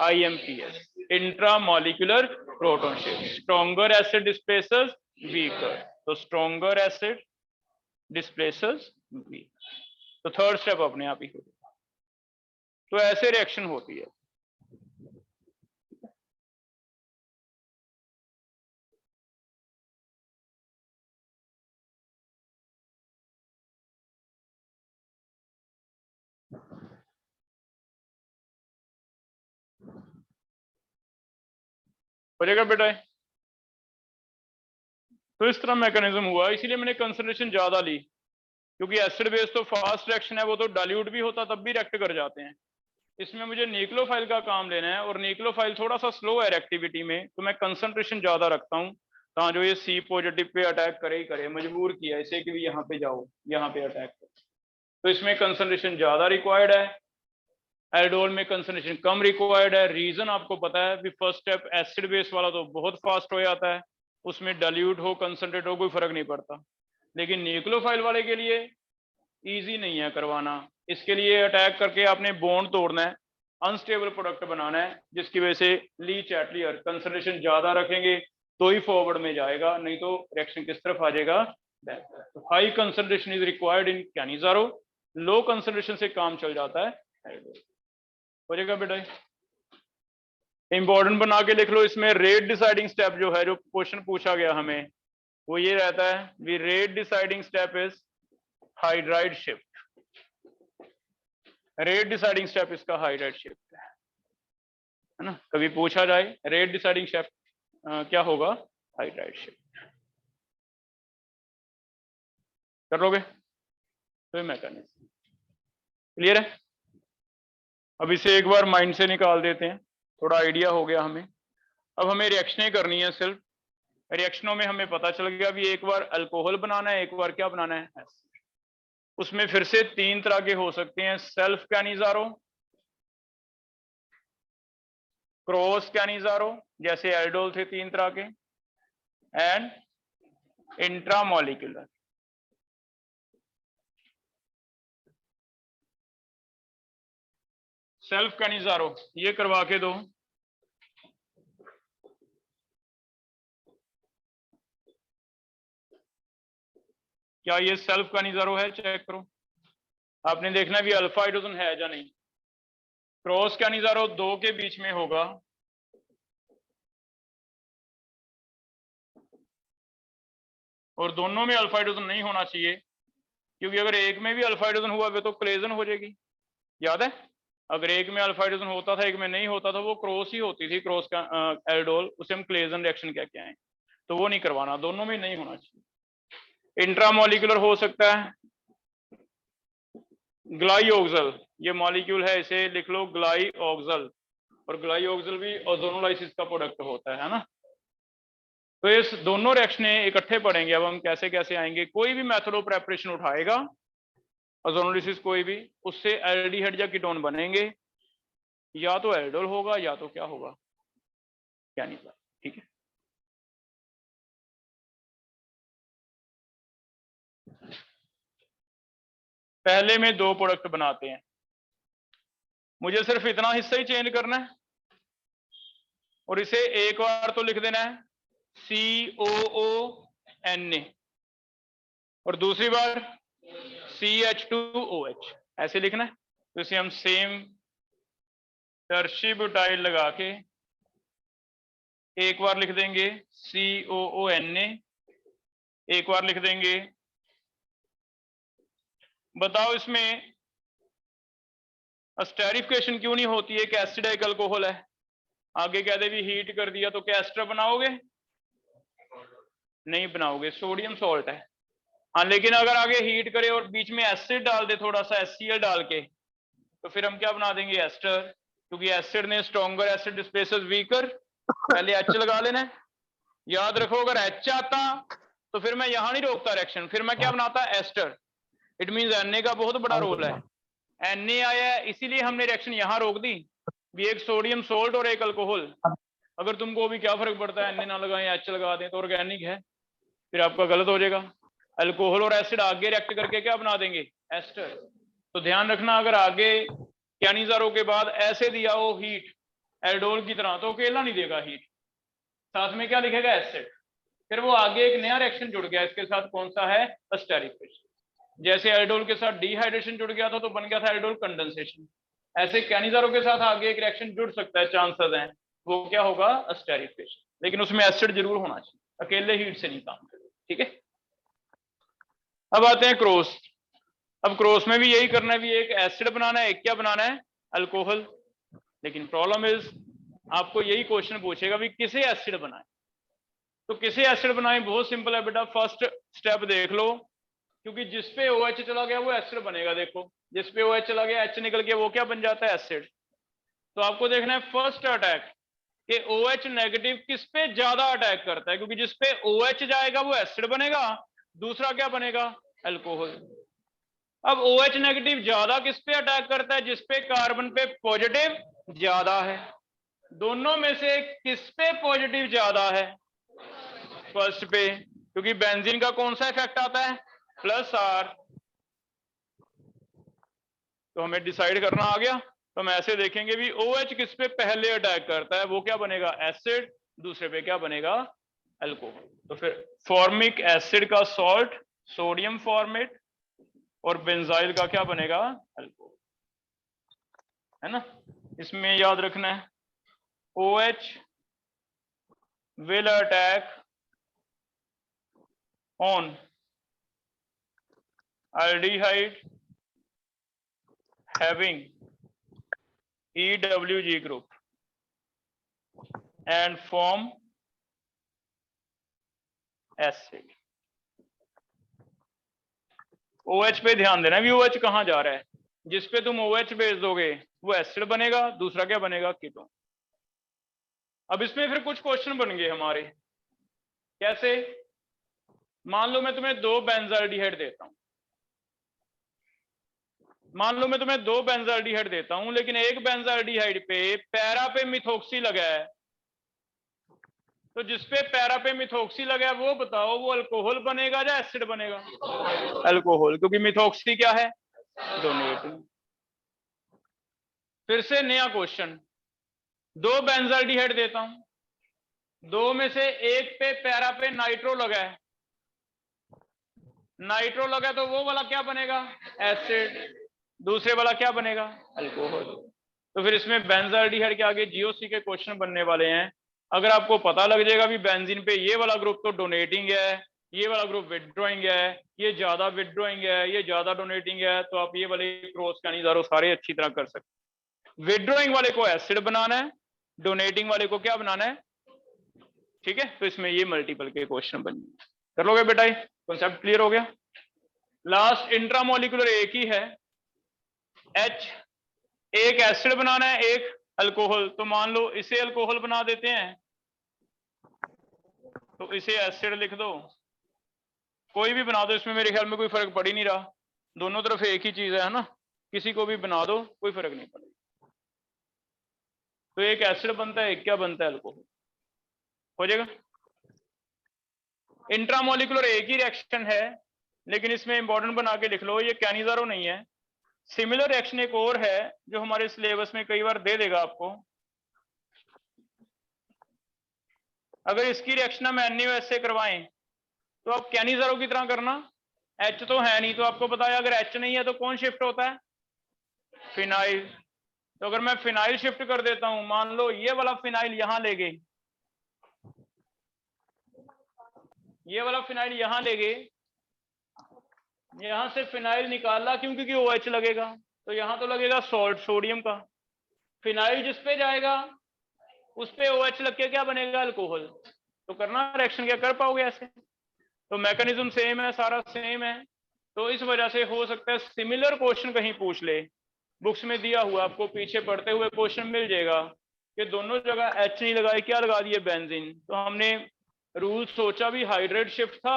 IMPS, intramolecular proton shift. Stronger acid displaces weaker, तो स्ट्रॉन्गर एसिड डिस्प्लेसेस वीक। तो थर्ड स्टेप अपने आप ही हो गया। तो ऐसे रिएक्शन होती है। हो जाएगा बेटा। तो इस तरह मैकेनिज्म हुआ, इसीलिए मैंने कंसंट्रेशन ज्यादा ली, क्योंकि एसिड बेस तो फास्ट रिएक्शन है, वो तो डाइल्यूट भी होता तब भी रिएक्ट कर जाते हैं। इसमें मुझे न्यूक्लियोफाइल का काम लेना है, और न्यूक्लियोफाइल थोड़ा सा स्लो है एक्टिविटी में, तो मैं कंसंट्रेशन ज्यादा रखता हूँ। तो जो ये सी पॉजिटिव पे अटैक करे ही करे, मजबूर किया इसे कि भी यहाँ पे जाओ, यहाँ पे अटैक करो। तो इसमें कंसंट्रेशन ज्यादा रिक्वायर्ड है, एल्डोल में कंसंट्रेशन कम रिक्वायर्ड है। रीजन आपको पता है, फर्स्ट स्टेप एसिड बेस वाला तो बहुत फास्ट हो जाता है, उसमें डाइल्यूट हो कंसंट्रेट हो कोई फर्क नहीं पड़ता। लेकिन न्यूक्लियोफाइल वाले के लिए इजी नहीं है करवाना। इसके लिए अटैक करके आपने बॉन्ड तोड़ना है, अनस्टेबल प्रोडक्ट बनाना है, जिसकी वजह से लीच एट लीयर कंसंट्रेशन ज्यादा रखेंगे तो ही फॉरवर्ड में जाएगा, नहीं तो रिएक्शन किस तरफ आ जाएगा? तो high concentration is required in Cannizzaro, low concentration से काम चल जाता है। हो जाएगा बेटा। इंपॉर्टेंट बना के लिख लो। इसमें रेट डिसाइडिंग स्टेप जो है, जो क्वेश्चन पूछा गया हमें, वो ये रहता है, we rate deciding step is hydride shift. Rate deciding step इसका हाइड्राइड शिफ्ट है ना, कभी पूछा जाए रेट डिसाइडिंग स्टेप क्या होगा, हाइड्राइड शिफ्ट। कर लोगे तो ये मैकेनिज्म क्लियर है। अब इसे एक बार माइंड से निकाल देते हैं, थोड़ा आइडिया हो गया हमें। अब हमें रिएक्शनें करनी है, सिर्फ रिएक्शनों में हमें पता चल गया भी एक बार अल्कोहल बनाना है, एक बार क्या बनाना है। उसमें फिर से तीन तरह के हो सकते हैं, सेल्फ कैनिजारो, क्रॉस कैनिजारो, जैसे एल्डोल थे तीन तरह के, एंड इंट्रामोलिकुलर। सेल्फ कैनिजारो ये करवा के दो। क्या ये सेल्फ कैनिजारो है, चेक करो। आपने देखना भी अल्फा हाइड्रोजन है या नहीं। क्रॉस कैनिजारो दो के बीच में होगा, और दोनों में अल्फा हाइड्रोजन नहीं होना चाहिए, क्योंकि अगर एक में भी अल्फा हाइड्रोजन हुआ तो क्लेजन हो जाएगी। याद है, अगर एक में अल्फा हाइड्रोजन होता था एक में नहीं होता था, वो क्रॉस ही होती थी, क्रॉस का एल्डोल, उसे हम क्लेजन रिएक्शन कह के आए। तो वो नहीं करवाना, दोनों में नहीं होना चाहिए। इंट्रामोलिकुलर हो सकता है ग्लाइओक्सल, ये मॉलिक्यूल है, इसे लिख लो ग्लाइओक्सल, और ग्लाइओक्सल भी ओजोनोलाइसिस का प्रोडक्ट होता है ना। तो इस दोनों रिएक्शनें इकट्ठे पढ़ेंगे। अब हम कैसे कैसे आएंगे, कोई भी मेथड ऑफ प्रेपरेशन उठाएगा ओजोनोलाइसिस कोई भी, उससे एल्डिहाइड या कीटोन बनेंगे, या तो एल्डोल होगा या तो क्या होगा, क्या नहीं पता। ठीक है, पहले में दो प्रोडक्ट बनाते हैं, मुझे सिर्फ इतना हिस्सा ही चेंज करना है, और इसे एक बार तो लिख देना है COONA, और दूसरी बार CH2OH, ऐसे लिखना है। तो इसे हम सेम टर्शी ब्यूटाइल लगा के एक बार लिख देंगे COONA, एक बार लिख देंगे। बताओ इसमें स्टेरिफिकेशन क्यों नहीं होती है, कि एसिडिक अल्कोहल है, आगे कह दे भी हीट कर दिया तो क्या एस्टर बनाओगे, नहीं बनाओगे, सोडियम सॉल्ट है। हाँ, लेकिन अगर आगे हीट करे और बीच में एसिड डाल दे थोड़ा सा HCl डाल के, तो फिर हम क्या बना देंगे, एस्टर, क्योंकि एसिड ने स्ट्रॉन्गर एसिड डिस्प्लेसेस वीकर, पहले H लगा लेना है। याद रखो, अगर H आता तो फिर मैं यहां नहीं रोकता रिएक्शन, फिर मैं क्या बनाता, एस्टर। इट मींस Na का बहुत बड़ा रोल है, Na आया है इसीलिए हमने रिएक्शन यहां रोक दी, भी एक सोडियम सोल्ट और एक अल्कोहल। अगर तुमको भी क्या फर्क पड़ता है, Na ना लगाएं H लगा दें तो ऑर्गेनिक है, फिर आपका गलत हो जाएगा। अल्कोहल और एसिड आगे रिएक्ट करके क्या बना देंगे, एस्टर। तो ध्यान रखना, अगर आगे कैनिजारो के बाद ऐसे दिया हो हीट एल्डोल की तरह, तो अकेला नहीं देगा हीट, साथ में क्या लिखेगा, एसिड। फिर वो आगे एक नया रिएक्शन जुड़ गया इसके साथ, कौन सा है, एस्टेरिफिकेशन। जैसे एल्डोल के साथ डिहाइड्रेशन जुड़ गया था तो बन गया था एल्डोल कंडेंसेशन, ऐसे कैनिजारो के साथ आगे एक रिएक्शन जुड़ सकता है, चांसेस हैं, वो क्या होगा, एस्टेरिफिकेशन। लेकिन उसमें एसिड जरूर होना चाहिए, अकेले हीट से नहीं काम करेगा। ठीक है, अब आते हैं क्रॉस। अब क्रॉस में भी यही करना है, भी एक एसिड बनाना है, एक क्या बनाना है, अल्कोहल। लेकिन प्रॉब्लम इज, आपको यही क्वेश्चन पूछेगा भी किसे एसिड बनाए। तो किसे एसिड बनाए, बहुत सिंपल है बेटा, फर्स्ट स्टेप देख लो, क्योंकि जिसपे OH चला गया वो एसिड बनेगा। देखो, जिसपे OH चला गया, H निकल गया, वो क्या बन जाता है, एसिड। तो आपको देखना है फर्स्ट अटैक कि OH नेगेटिव किस पे ज्यादा अटैक करता है, क्योंकि जिसपे OH जाएगा वो एसिड बनेगा, दूसरा क्या बनेगा, अल्कोहल। अब OH नेगेटिव ज्यादा किस पे अटैक करता है, जिसपे कार्बन पे पॉजिटिव ज्यादा है। दोनों में से किस पे पॉजिटिव ज्यादा है, फर्स्ट पे, क्योंकि बेंजीन का कौन सा इफेक्ट आता है, +R। तो हमें डिसाइड करना आ गया, तो हम ऐसे देखेंगे भी OH किस पे पहले अटैक करता है, वो क्या बनेगा, एसिड, दूसरे पे क्या बनेगा, अल्कोहल। तो फिर फॉर्मिक एसिड का सॉल्ट सोडियम फॉर्मेट, और बेंजाइल का क्या बनेगा, अल्कोहल, है ना। इसमें याद रखना है OH will attack on aldehyde, having EWG group and form acid. OH पे ध्यान देना भी OH कहां जा रहा है, जिस पे तुम OH भेज दोगे वो एसिड बनेगा, दूसरा क्या बनेगा, कीटोन। अब इसमें फिर कुछ क्वेश्चन बन गए हमारे, कैसे? मान लो मैं तुम्हें 2 बेंजाल्डिहाइड देता हूं, मान लो मैं तुम्हें 2 बेंजाल्डिहाइड देता हूं, लेकिन एक बेंजाल्डिहाइड पे पैरा पे मिथॉक्सी लगा है, तो जिसपे पैरा पे मिथॉक्सी लगा है वो बताओ वो अल्कोहल बनेगा या एसिड बनेगा? अल्कोहल, क्योंकि मिथॉक्सी क्या है, डोनेटिंग। फिर से नया क्वेश्चन, 2 बेंजाल्डिहाइड देता हूं, 2 में से एक पे पैरा पे नाइट्रो लगा है, नाइट्रो लगा तो वो वाला क्या बनेगा, एसिड, दूसरे वाला क्या बनेगा, अल्कोहल। तो फिर इसमें बेंजाल्डिहाइड के आगे जीओसी के क्वेश्चन बनने वाले हैं। अगर आपको पता लग जाएगा भी बेंजीन पे ये वाला ग्रुप तो डोनेटिंग है, ये वाला ग्रुप विथड्रॉइंग है, ये ज्यादा विथड्रॉइंग है, ये ज्यादा डोनेटिंग है, तो आप ये वाले क्रॉस कैनिजारो सारे अच्छी तरह कर सकते। विथड्रॉइंग वाले को एसिड बनाना है, डोनेटिंग वाले को क्या बनाना है, ठीक है। तो इसमें ये मल्टीपल के क्वेश्चन बन कर लोगे बेटा, कॉन्सेप्ट क्लियर हो गया। लास्ट इंट्रामोलिकुलर एक ही है, H, एक एसिड बनाना है, एक अल्कोहल। तो मान लो इसे अल्कोहल बना देते हैं, तो इसे एसिड लिख दो, कोई भी बना दो, इसमें मेरे ख्याल में कोई फर्क पड़ ही नहीं रहा, दोनों तरफ एक ही चीज है ना, किसी को भी बना दो कोई फर्क नहीं पड़ेगा। तो एक एसिड बनता है, एक क्या बनता है, अल्कोहल हो जाएगा। इंट्रामोलिकुलर एक ही रिएक्शन है, लेकिन इसमें इंपॉर्टेंट बना के लिख लो, ये कैनिजारो नहीं है। सिमिलर रिएक्शन एक और है जो हमारे सिलेबस में कई बार दे देगा आपको, अगर इसकी रिएक्शन हम NaOH से करवाएं तो आप कैनिजारो की तरह करना, H तो है नहीं, तो आपको पता है अगर H नहीं है तो कौन शिफ्ट होता है, फिनाइल। तो अगर मैं फिनाइल शिफ्ट कर देता हूं, मान लो ये वाला फिनाइल यहां ले गए, ये वाला फिनाइल यहां ले गए, यहां से फिनाइल निकाला क्यों, क्योंकि OH लगेगा, तो यहां तो लगेगा सॉल्ट सोडियम का, फिनाइल जिस पे जाएगा उस पे OH लग के क्या बनेगा, अल्कोहल। तो करना रिएक्शन, क्या कर पाओगे ऐसे? तो मैकेनिज्म सेम है, सारा सेम है। तो इस वजह से हो सकता है सिमिलर क्वेश्चन कहीं पूछ ले, बुक्स में दिया हुआ आपको पीछे पढ़ते हुए क्वेश्चन मिल जाएगा कि दोनों जगह H नहीं लगाए, क्या लगा दिए, बेंजीन। तो हमने रूल सोचा भी हाइड्रेट शिफ्ट था,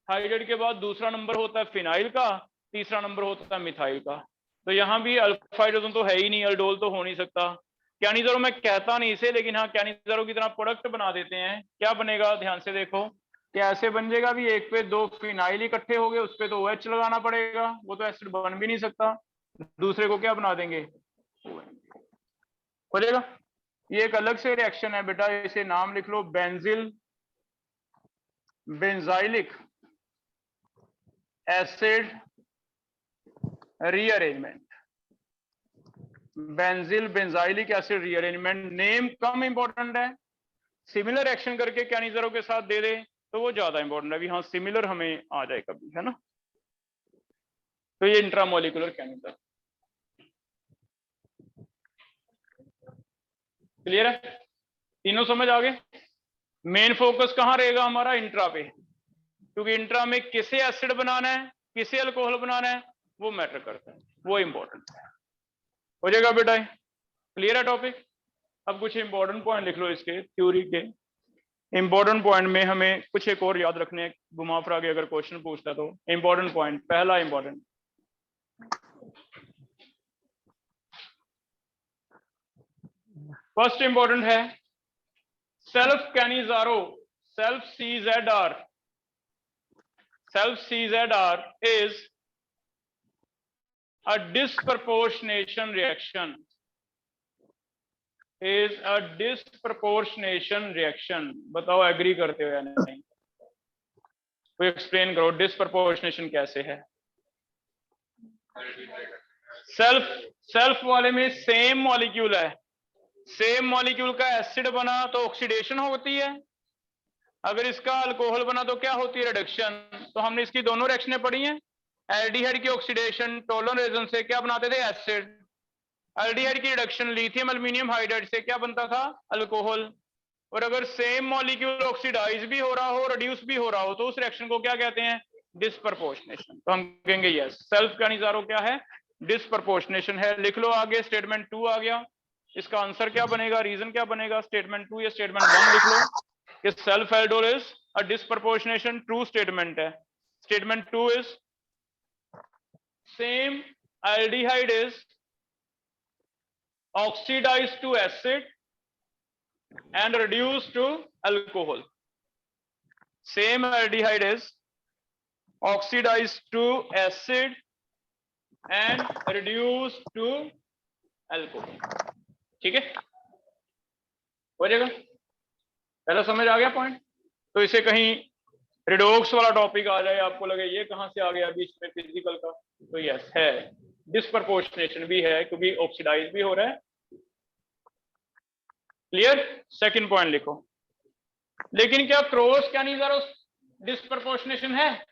हाइड्रेट के बाद दूसरा नंबर होता है फिनाइल का, तीसरा नंबर होता है मिथाइल का। तो यहाँ भी अल्फा हाइड्रोजन तो है ही नहीं, अल्डोल तो हो नहीं सकता। कैनिजारो मैं कहता नहीं इसे, लेकिन हाँ कैनिजारो की तरह प्रोडक्ट बना देते हैं। क्या बनेगा, ध्यान से देखो, क्या ऐसे बन जाएगा भी, एक पे 2 फिनाइल इकट्ठे हो गए, उस पे तो OH लगाना पड़ेगा, वो तो एसिड बन भी नहीं सकता। दूसरे को क्या बना देंगे, हो जाएगा। ये एक अलग से रिएक्शन है बेटा, इसे नाम लिख लो, benzil benzilic acid rearrangement, benzil benzilic acid rearrangement. Name कम इंपॉर्टेंट है, सिमिलर एक्शन करके कैनिजारो के साथ दे दे तो वो ज्यादा इंपॉर्टेंट है, हाँ सिमिलर हमें आ जाए कभी, है ना। तो ये इंट्रामोलिकुलर कैनिजारो क्लियर है, तीनों समझ आ गए। मेन फोकस कहां रहेगा हमारा, इंट्रा पे, क्योंकि इंट्रा में किसे एसिड बनाना है, किसे अल्कोहल बनाना है, वो मैटर करता है, वो इंपॉर्टेंट है। हो जाएगा बेटा, क्लियर है टॉपिक। अब कुछ इंपॉर्टेंट पॉइंट लिख लो इसके, थ्योरी के इंपॉर्टेंट पॉइंट में हमें कुछ एक और याद रखने, घुमा फिरा के अगर क्वेश्चन पूछता तो इंपॉर्टेंट पॉइंट, पहला इंपॉर्टेंट, फर्स्ट इंपॉर्टेंट है self Cannizzaro, self CZR, self CZR is a disproportionation reaction, is a disproportionation reaction। बताओ एग्री करते हो या नहीं, तो एक्सप्लेन करो डिस्प्रपोर्शनेशन कैसे है। सेल्फ वाले में सेम मॉलिक्यूल है, सेम मॉलिक्यूल का एसिड बना तो ऑक्सीडेशन होती है, अगर इसका अल्कोहल बना तो क्या होती है, रिडक्शन। तो हमने इसकी दोनों रिएक्शनें पढ़ी हैं, एल्डिहाइड की ऑक्सीडेशन टोलन रेजन से क्या बनाते थे? एसिड। एल्डिहाइड की रिडक्शन लिथियम एल्यूमिनियम हाइड्राइड से क्या बनता था? अल्कोहल। और अगर सेम मॉलिक्यूल ऑक्सीडाइज भी हो रहा हो, रिड्यूस भी हो रहा हो, तो उस रिएक्शन को क्या कहते हैं? डिस्प्रपोर्शनेशन। तो हम कहेंगे यस, सेल्फ कैनिजारो क्या है? डिस्प्रपोर्शनेशन है। लिख लो आगे, स्टेटमेंट 2 आ गया। इसका आंसर क्या बनेगा, रीजन क्या बनेगा? स्टेटमेंट 2 या स्टेटमेंट 1 लिख लो कि self aldol is a disproportionation. True statement है। Statement 2 is same aldehyde is oxidized to acid and reduced to alcohol. Same aldehyde is oxidized to acid and reduced to alcohol. ठीक है, हो जाएगा? पहला समझ आ गया पॉइंट? तो इसे कहीं रिडोक्स वाला टॉपिक आ जाए, आपको लगे ये कहां से आ गया बीच में फिजिकल का, तो यस है, डिस्प्रपोर्शनेशन भी है क्योंकि ऑक्सीडाइज भी हो रहा है। क्लियर? सेकंड पॉइंट लिखो। लेकिन क्या क्रॉस कैनिजारो डिस्प्रपोर्शनेशन है?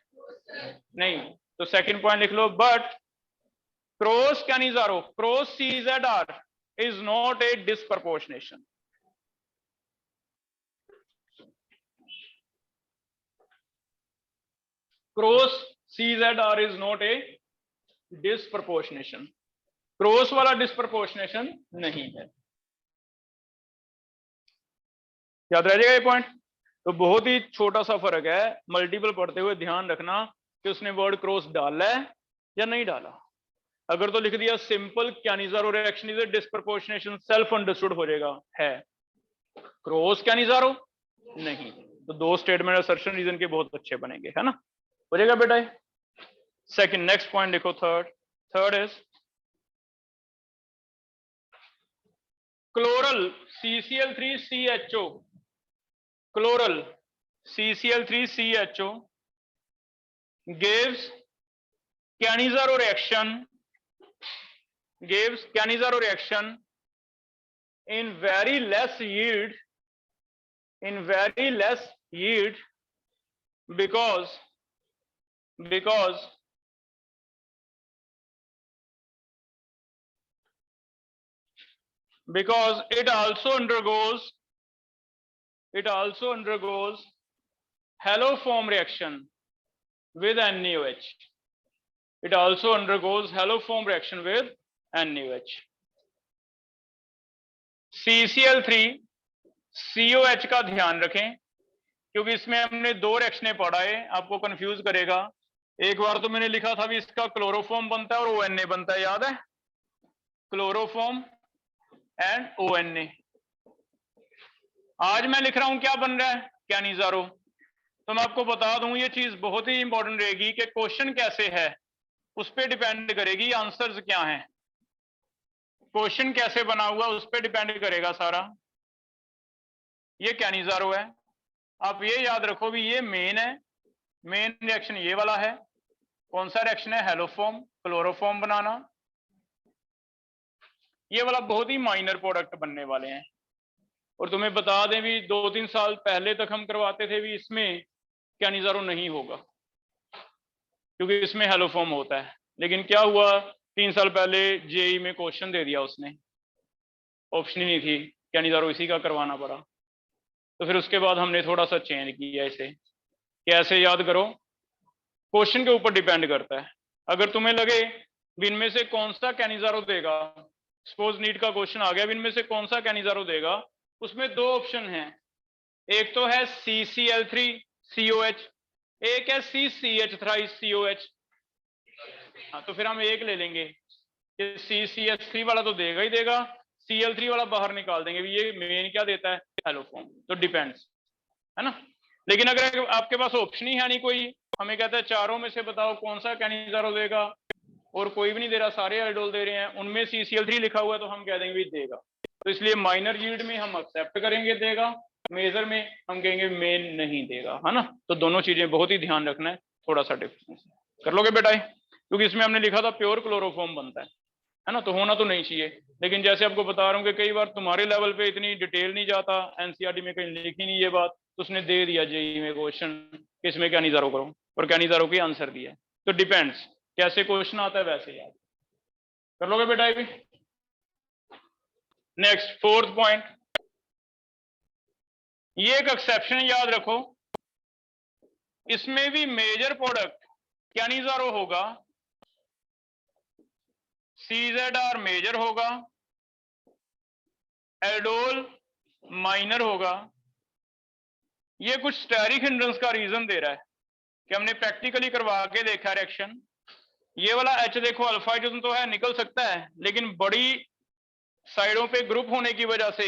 नहीं। तो सेकंड पॉइंट लिख लो, but cross Cannizzaro, cross CZR is not a disproportionation. Cross CZR is not a disproportionation. Cross वाला डिस्प्रपोर्शनेशन नहीं है। याद रह जाएगा ये पॉइंट? तो बहुत ही छोटा सा फर्क है, मल्टीपल पढ़ते हुए ध्यान रखना कि उसने वर्ड क्रॉस डाला है या नहीं डाला। अगर तो लिख दिया simple Cannizzaro reaction is a disproportionation, self understood हो जाएगा है। क्रॉस कैनिजारो नहीं, तो दो स्टेटमेंट असर्शन रीजन के बहुत अच्छे बनेंगे, है ना? हो जाएगा बेटा? सेकंड, नेक्स्ट पॉइंट देखो, third is chloral CCl3CHO, chloral CCl3CHO gives Cannizzaro reaction in very less yield because it also undergoes haloform reaction with NaOH. It also undergoes haloform reaction with NaOH. CCl3COH का ध्यान रखें क्योंकि इसमें हमने दो रिएक्शनें पढ़ा है, आपको कंफ्यूज करेगा। एक बार तो मैंने लिखा था भी इसका क्लोरोफॉर्म बनता है और ONA बनता है, याद है? Chloroform and ONA। आज मैं लिख रहा हूं क्या बन रहा है? कैनिजारो। तो मैं आपको बता दूं ये चीज बहुत ही इंपॉर्टेंट रहेगी कि क्वेश्चन कैसे है उस पर डिपेंड करेगी आंसर्स क्या हैं। क्वेश्चन कैसे बना हुआ उस पर डिपेंड करेगा सारा। ये कैनिजारो है, आप ये याद रखो भी ये मेन है, मेन रिएक्शन ये वाला है। कौन सा रिएक्शन है? हेलोफॉर्म, क्लोरोफॉर्म बनाना। ये वाला बहुत ही माइनर प्रोडक्ट बनने वाले हैं। और तुम्हें बता दें भी 2-3 साल पहले तक हम करवाते थे भी इसमें कैनिजारो नहीं होगा क्योंकि इसमें हेलोफॉर्म होता है। लेकिन क्या हुआ, 3 साल पहले जेई में क्वेश्चन दे दिया उसने, ऑप्शन ही नहीं थी, कैनिजारो इसी का करवाना पड़ा। तो फिर उसके बाद हमने थोड़ा सा चेंज किया इसे। कैसे याद करो? क्वेश्चन के ऊपर डिपेंड करता है। अगर तुम्हें लगे इनमें से कौन सा कैनिजारो देगा, सपोज नीट का क्वेश्चन आ गया, इनमें से कौन सा कैनिजारो देगा, उसमें दो ऑप्शन हैं। एक तो है CCl3COH, एक है CCH3COH। हाँ, तो फिर हम एक ले लेंगे कि CCH3 वाला तो देगा ही देगा, Cl3 वाला बाहर निकाल देंगे। ये मेन क्या देता है? हेलोफॉर्म। तो डिपेंड्स, है ना? लेकिन अगर आपके पास ऑप्शन ही है नहीं कोई, हमें कहता है चारों में से बताओ कौन सा कैनिजारो देगा, और कोई भी नहीं दे रहा, सारे एल्डोल दे रहे हैं, उनमें CCl3 लिखा हुआ है, तो हम कह देंगे देगा। तो इसलिए माइनर यील्ड में हम एक्सेप्ट करेंगे देगा, मेजर में हम कहेंगे मेन नहीं देगा, है ना? तो दोनों चीजें बहुत ही ध्यान रखना है, थोड़ा सा डिफरेंस कर लोगे बेटा? क्योंकि इसमें हमने लिखा था प्योर क्लोरोफॉर्म बनता है ना? तो होना तो नहीं चाहिए, लेकिन जैसे आपको बता रहा हूँ कि कई बार तुम्हारे लेवल पे इतनी डिटेल नहीं जाता, एनसीईआरटी में कहीं लिखी नहीं ये बात, तो उसने दे दिया जेईई में क्वेश्चन कि इसमें कैनिजारो करो और कैनिजारो की आंसर दिया। तो डिपेंड्स, कैसे क्वेश्चन आता है वैसे याद कर लोगे बेटा। भी नेक्स्ट 4th पॉइंट, ये एक एक्सेप्शन याद रखो, इसमें भी मेजर प्रोडक्ट कैनिज़ारो होगा, CZR मेजर होगा, एल्डोल माइनर होगा। ये कुछ स्टेरिक हिंड्रेंस का रीजन दे रहा है कि हमने प्रैक्टिकली करवा के देखा रिएक्शन। ये वाला H देखो अल्फा हाइड्रोजन तो है, निकल सकता है, लेकिन बड़ी साइडों पे ग्रुप होने की वजह से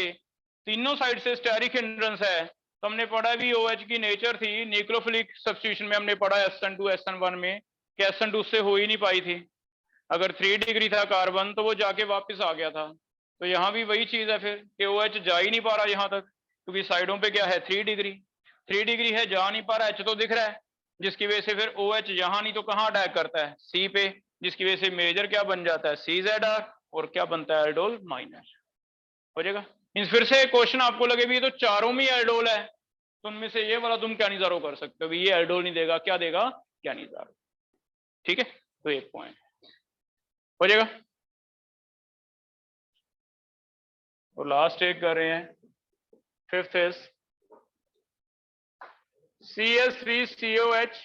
तीनों साइड से स्टेरिक हिंड्रेंस है। तो हमने पढ़ा भी OH की नेचर थी, न्यूक्लियोफिलिक सब्स्टिट्यूशन में हमने पढ़ा SN2 SN1 में कि SN2 से हो ही नहीं पाई थी। अगर 3 डिग्री था कार्बन तो वो जाके वापस आ गया था। तो यहाँ भी वही चीज है फिर कि OH जा ही नहीं पा रहा यहाँ तक, क्योंकि साइडों पे क्या है 3 डिग्री है, जा नहीं पा रहा, H तो दिख रहा है, जिसकी वजह से फिर OH यहाँ नहीं तो कहाँ अटैक करता है C पे, जिसकी वजह से मेजर क्या बन जाता है CZR और क्या बनता है एल्डोल माइनर हो जाएगा। फिर से क्वेश्चन आपको लगे भी तो चारों में एल्डोल है, तो उनमें से ये वाला तुम कैनिज़ारो कर सकते हो, ये एल्डोल नहीं देगा, क्या देगा कैनिज़ारो। ठीक है, तो एक पॉइंट हो जाएगा। और लास्ट एक कर रहे हैं, 5th is CS3COH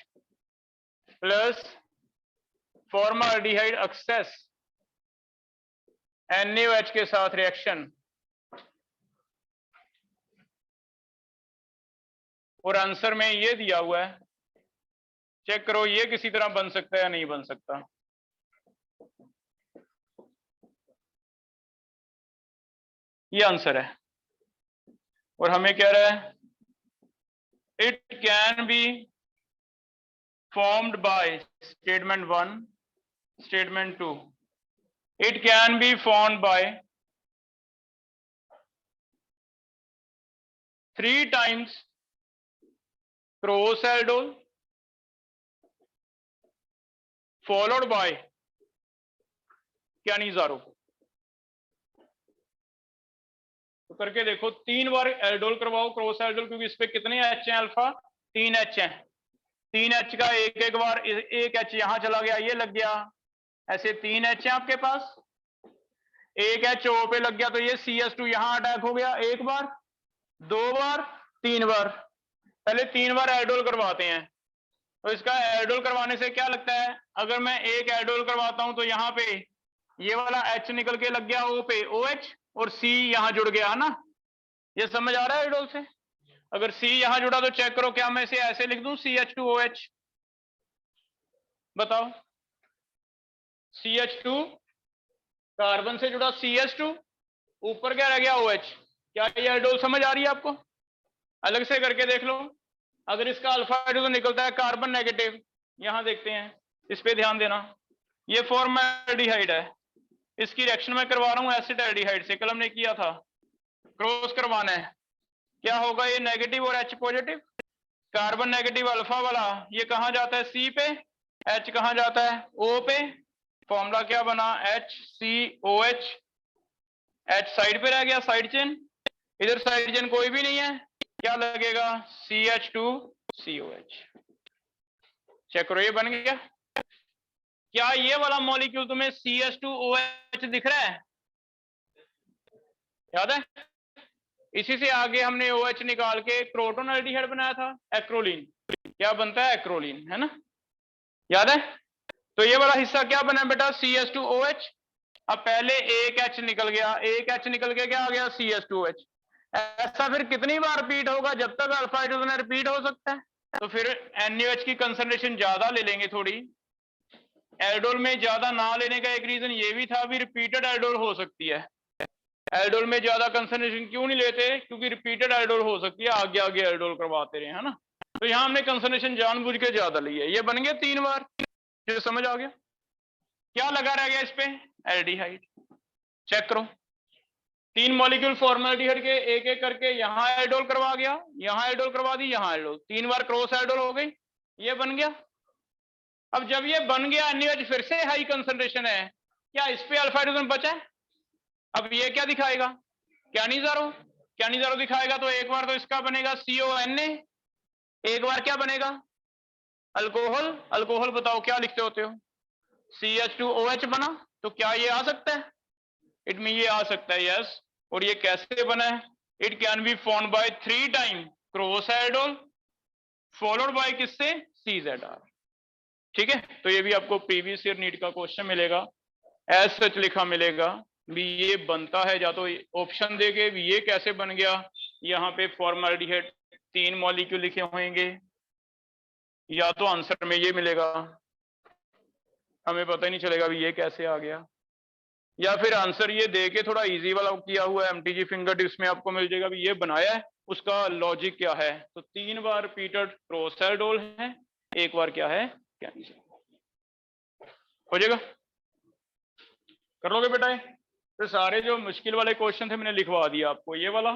plus formaldehyde excess NaOH के साथ रिएक्शन, और आंसर में ये दिया हुआ है, चेक करो ये किसी तरह बन सकता है या नहीं बन सकता। ये आंसर है, और हमें कह रहा है it can be formed by statement 1, statement 2, it can be formed by 3 times cross aldol followed by Cannizzaro. तो करके देखो 3 बार एल्डोल करवाओ क्रॉस एल्डोल, क्योंकि इस पे कितने H हैं अल्फा, 3 H हैं, 3 H का एक बार एक H यहां चला गया, ये लग गया, ऐसे 3 H हैं आपके पास, एक H O पे लग गया तो ये CS2 यहां अटैक हो गया, एक बार, 2 बार, 3 बार। पहले 3 बार एल्डोल करवाते हैं। तो इसका एल्डोल करवाने से क्या लगता है, अगर मैं एक एल्डोल करवाता हूं तो यहाँ पे ये वाला H निकल के लग गया O पे OH, और C यहां जुड़ गया है ना, ये समझ आ रहा है एल्डोल से। अगर C यहां जुड़ा तो चेक करो क्या मैं इसे ऐसे लिख दूं CH2OH, बताओ, CH2 कार्बन से जुड़ा CH2, ऊपर क्या रह गया OH। क्या ये एल्डोल समझ आ रही है आपको? अलग से करके देख लो। अगर इसका अल्फा हाइड्रोजन निकलता है कार्बन नेगेटिव, यहां देखते हैं, इस पे ध्यान देना, ये फॉर्माल्डिहाइड है, इसकी रिएक्शन में करवा रहा हूं एसिड एल्डिहाइड से, कल हमने किया था, क्रॉस करवाना है, क्या होगा, ये नेगेटिव और H positive, carbon negative alpha वाला ये कहां जाता है C पे, H कहां जाता है O पे, फॉर्मूला क्या बना HCOH, H साइड पे रह गया, साइड चेन, इधर साइड चेन कोई भी नहीं है, क्या लगेगा CH2COH। चेक करो ये बन गया। क्या ये वाला मॉलिक्यूल तुम्हें CH2OH दिख रहा है, याद है? इसी से आगे हमने OH निकाल के क्रोटोन एल्डिहाइड बनाया था, एक्रोलीन, क्या बनता है एक्रोलीन, है ना, याद है? तो ये वाला हिस्सा क्या बना बेटा CH2OH। अब पहले एक H निकल गया, एक H निकल के क्या आ गया CH2OH। ऐसा फिर कितनी बार रिपीट होगा, जब तक अल्फा हाइड्रोजन रिपीट हो सकता है। तो फिर NaOH की कंसंट्रेशन ज्यादा ले लेंगे थोड़ी, एल्डोल में ज्यादा ना लेने का एक रीजन ये भी था भी रिपीटेड एल्डोल हो सकती है। एल्डोल में ज्यादा कंसंट्रेशन क्यों नहीं लेते, क्योंकि रिपीटेड एल्डोल हो सकती है, आगे आगे एल्डोल करवाते रहे, है ना। तो यहाँ हमने कंसंट्रेशन जानबूझ के ज्यादा ली है, ये बन गया 3 बार, ये समझ आ गया। क्या लगा रह गया इस पे, एल्डिहाइड। चेक करो 3 मॉलिक्यूल फॉर्माल्डिहाइड के एक एक करके यहाँ एल्डोल करवा गया, यहाँ एल्डोल करवा दी, यहाँ एल्डोल, 3 बार क्रॉस एल्डोल हो गई, ये बन गया। अब जब ये बन गया NaOH फिर से हाई कंसंट्रेशन है, क्या इस पे अल्फा हाइड्रोजन बचा है? अब ये क्या दिखाएगा, कैनिज़ारो दिखाएगा, तो एक बार तो इसका बनेगा CONA, एक बार क्या बनेगा अल्कोहल। अल्कोहल बताओ क्या लिखते होते हो, CH2OH बना, तो क्या ये आ सकता है? इट मीन ये आ सकता है, यस। और ये कैसे बना है? It can be formed by 3 time cross aldol followed by किससे? CZR। ठीक है, तो ये भी आपको प्रीवियस ईयर नीट का क्वेश्चन मिलेगा, एज सच लिखा मिलेगा भी ये बनता है, या तो ऑप्शन देके भी ये कैसे बन गया, यहाँ पे फॉर्मल्डिहाइड 3 मॉलिक्यूल लिखे होंगे, या तो आंसर में ये मिलेगा, हमें पता ही नहीं चलेगा भी ये कैसे आ गया, या फिर आंसर ये दे के थोड़ा इजी वाला किया हुआ है MTG फिंगर टिप्स में आपको मिल जाएगा भी ये बनाया है, उसका लॉजिक क्या है। तो 3 बार रिपीटेड क्रॉस एल्डोल है, 1 बार क्या है, क्या हो जाएगा, कर लोगे बेटा? तो सारे जो मुश्किल वाले क्वेश्चन थे मैंने लिखवा दिया आपको, ये वाला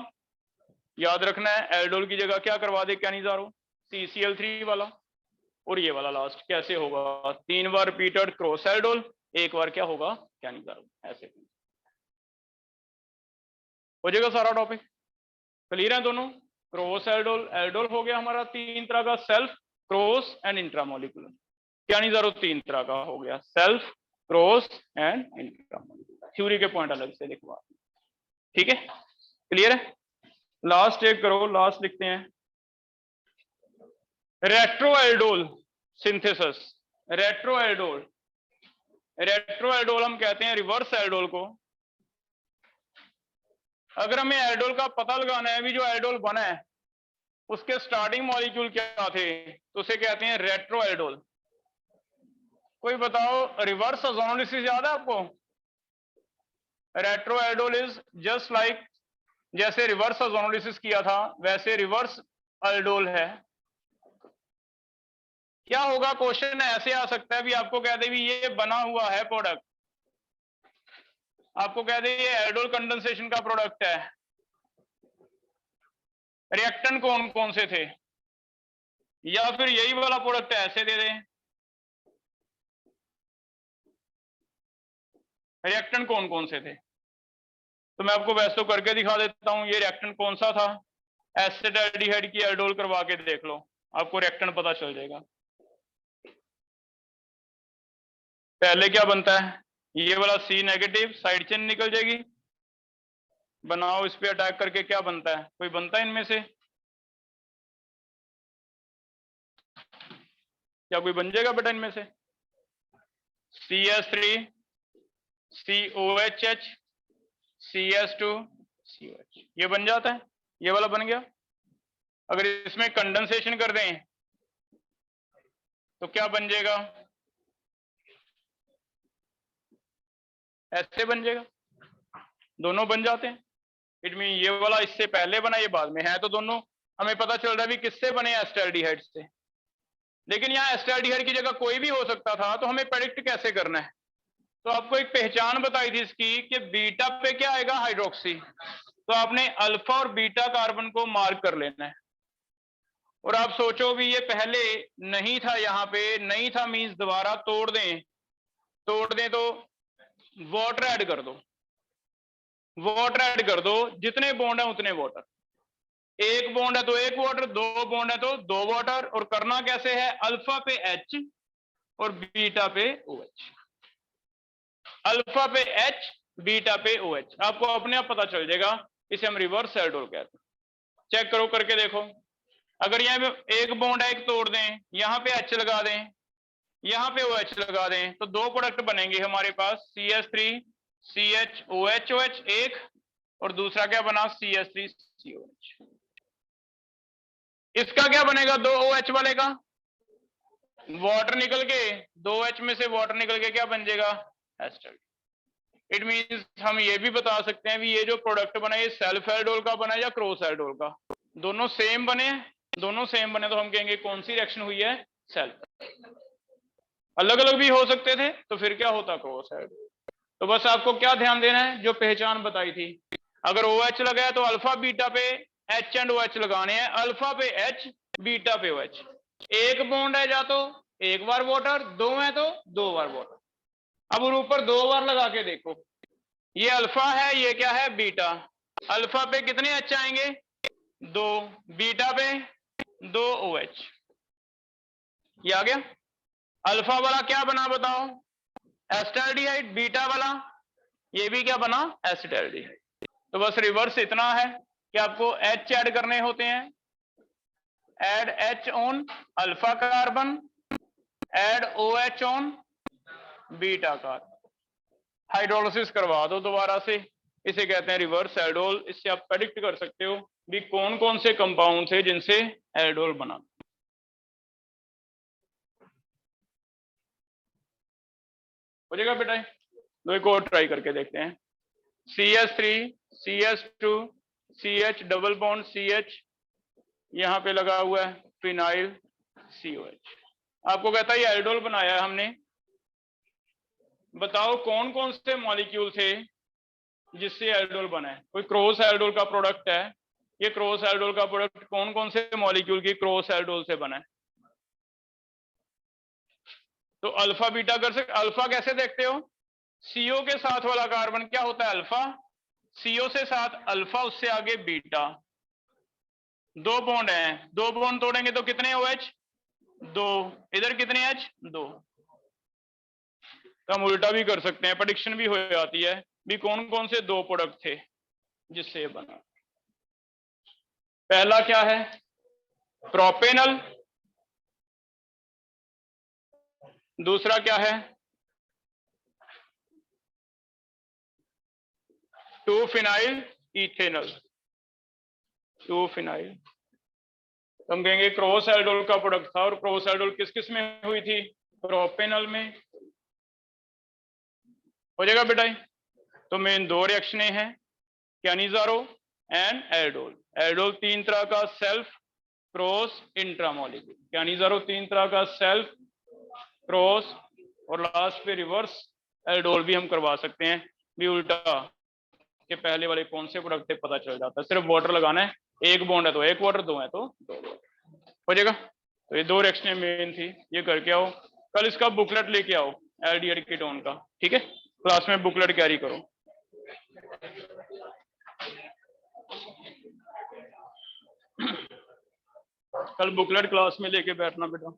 याद रखना है, एल्डोल की जगह क्या करवा दे, क्या नहीं जा रहा, CCl3 वाला, और ये वाला लास्ट कैसे होगा, 3 बार रिपीटेड क्रॉस एल्डोल, 1 बार क्या होगा, क्या नहीं जा रहा, ऐसे हो जाएगा सारा टॉपिक। क्लियर है दोनों? क्रॉस एल्डोल, एल्डोल हो गया हमारा 3 तरह का, सेल्फ, क्रॉस एंड इंट्रामोलिकुलर। क्या नहीं जा रहा, 3 तरह का हो गया, self, cross and intramolecular. Theory के पॉइंट अलग से लिखवा, ठीक है, क्लियर है? लास्ट एक करो, लास्ट लिखते हैं, रेट्रोएल्डोल सिंथेसिस। रेट्रोएल्डोल, रेट्रोएल्डोल हम कहते हैं रिवर्स एल्डोल को। अगर हमें एल्डोल का पता लगाना है, भी जो एल्डोल बना है उसके स्टार्टिंग मॉलिक्यूल क्या थे, तो उसे कहते हैं रेट्रोएल्डोल। कोई बताओ, रिवर्स ओजोनोलिसिस याद है आपको? रेट्रोएल्डोल इज जस्ट लाइक, जैसे रिवर्स ओजोनोलिसिस किया था वैसे रिवर्स एल्डोल है। क्या होगा, क्वेश्चन ऐसे आ सकता है भी आपको कह दे भी ये बना हुआ है प्रोडक्ट, आपको कह दे ये एल्डोल कंडेंसेशन का प्रोडक्ट है, रिएक्टेंट कौन कौन से थे, या फिर यही वाला प्रोडक्ट ऐसे दे दे, रिएक्टेंट कौन कौन से थे। तो मैं आपको वैसे तो करके दिखा देता हूं, ये रिएक्टेंट कौन सा था, एसिटाल्डिहाइड की एल्डोल करवा के देख लो, आपको रिएक्टेंट पता चल जाएगा। पहले क्या बनता है, ये वाला C नेगेटिव साइड चेन निकल जाएगी, बनाओ इस पे अटैक करके, क्या बनता है, कोई बनता है इनमें से, क्या कोई बन जाएगा बेटा इनमें से? CS3 COHH CS2 COH, ये बन जाता है, ये वाला बन गया। अगर इसमें कंडेंसेशन कर दें तो क्या बन जाएगा, ऐसे बन जाएगा, दोनों बन जाते हैं। इट मीन ये वाला इससे पहले बना, ये बाद में है, तो दोनों हमें पता चल रहा है भी किससे बने, एस्टाल्डिहाइड से। लेकिन यहाँ एस्टाल्डिहाइड की जगह कोई भी हो सकता था, तो हमें प्रेडिक्ट कैसे करना है? तो आपको एक पहचान बताई थी इसकी कि बीटा पे क्या आएगा, हाइड्रोक्सी, तो आपने अल्फा और बीटा कार्बन को मार्क कर लेना है। और आप सोचो भी ये पहले नहीं था, यहाँ पे नहीं था मींस दोबारा तोड़ दें, तोड़ दें तो वाटर ऐड कर दो, वाटर ऐड कर दो, जितने बॉन्ड है उतने वाटर, एक बॉन्ड है तो एक वाटर, 2 बॉन्ड है तो 2 वाटर। और करना कैसे है, अल्फा पे H और बीटा पे OH, अल्फा पे H बीटा पे OH, आपको अपने आप पता चल जाएगा, इसे हम रिवर्स एल्डोल कहते हैं। चेक करो करके देखो, अगर यहाँ पे एक बॉन्ड है, एक तोड़ दें, यहाँ पे H लगा दें, यहाँ पे OH लगा दें, तो 2 प्रोडक्ट बनेंगे हमारे पास, CS3 CHOH OH एक, और दूसरा क्या बना, CS3 COH। इसका क्या बनेगा, 2 OH वाले का वाटर निकल के, 2 H में से वाटर निकल के क्या बन जाएगा, एस्टर। इट मींस हम ये भी बता सकते हैं भी ये जो प्रोडक्ट बना ये सेल्फ एल्डोल का बना या क्रॉस एल्डोल का, दोनों सेम बने, दोनों सेम बने तो हम कहेंगे कौन सी रिएक्शन हुई है, सेल्फ। अलग अलग भी हो सकते थे तो फिर क्या होता, क्रॉस एल्डोल। तो बस आपको क्या ध्यान देना है, जो पहचान बताई थी, अगर OH लगाया तो अल्फा बीटा पे H एंड OH लगाने हैं, अल्फा पे H बीटा पे OH, एक बॉन्ड है जा तो एक बार वाटर, 2 है तो 2 बार वाटर। अब ऊपर 2 बार लगा के देखो, ये अल्फा है, ये क्या है, बीटा, अल्फा पे कितने H आएंगे, 2, बीटा पे 2 OH, ये आ गया। अल्फा वाला क्या बना बताओ, एसिटाल्डिहाइड बीटा वाला, ये भी क्या बना, एसिटाल्डिहाइड। तो बस रिवर्स इतना है कि आपको H ऐड करने होते हैं, add H on alpha carbon, add OH on beta carbon, hydrolysis करवा दो दोबारा से, इसे कहते हैं रिवर्स एल्डोल। इससे आप प्रेडिक्ट कर सकते हो भी कौन कौन से कंपाउंड थे जिनसे एल्डोल बना। हो जाएगा बेटा, तो एक और ट्राई करके देखते हैं। CH3 CH2 CH double bond CH, यहां पे लगा हुआ है फिनाइल COH। आपको कहता है ये एल्डोल बनाया है हमने, बताओ कौन कौन से मॉलिक्यूल थे जिससे एल्डोल बना है। कोई क्रॉस एल्डोल का प्रोडक्ट है, ये क्रॉस एल्डोल का प्रोडक्ट कौन कौन से मॉलिक्यूल की क्रॉस एल्डोल से बना है। तो अल्फा बीटा कर सकते। अल्फा कैसे देखते हो, CO के साथ वाला कार्बन क्या होता है, अल्फा, CO से साथ अल्फा, उससे आगे बीटा, दो बॉन्ड हैं, दो बॉन्ड तोड़ेंगे तो कितने OH, दो, इधर कितने H, दो। तो हम उल्टा भी कर सकते हैं, प्रेडिक्शन भी हो जाती है भी कौन कौन से दो प्रोडक्ट थे जिससे ये बना। पहला क्या है, प्रोपेनल, दूसरा क्या है, 2-फिनाइल इथेनॉल, 2-फिनाइल। हम कहेंगे क्रॉस एल्डोल का प्रोडक्ट था, और क्रॉस एल्डोल किस किस में हुई थी, प्रोपेनल में। हो जाएगा बेटा। तो मेन दो रिएक्शनें हैं, कैनिजारो एंड एल्डोल। एल्डोल तीन तरह का, सेल्फ, क्रॉस, इंट्रामोलिक्यूल। कैनिजारो तीन तरह का, सेल्फ, क्रॉस, और लास्ट पे रिवर्स एल्डोल भी हम करवा सकते हैं भी उल्टा, के पहले वाले कौन से प्रोडक्ट थे पता चल जाता है। सिर्फ वाटर लगाना है, एक बॉन्ड है तो एक वाटर, दो है तो दो वाटर, हो जाएगा। तो ये दो रिएक्शनें मेन थी, ये करके आओ। कल इसका बुकलेट लेके आओ एल्डिहाइड कीटोन का, ठीक है, क्लास में बुकलेट कैरी करो। कल बुकलेट क्लास में लेके बैठना बेटा।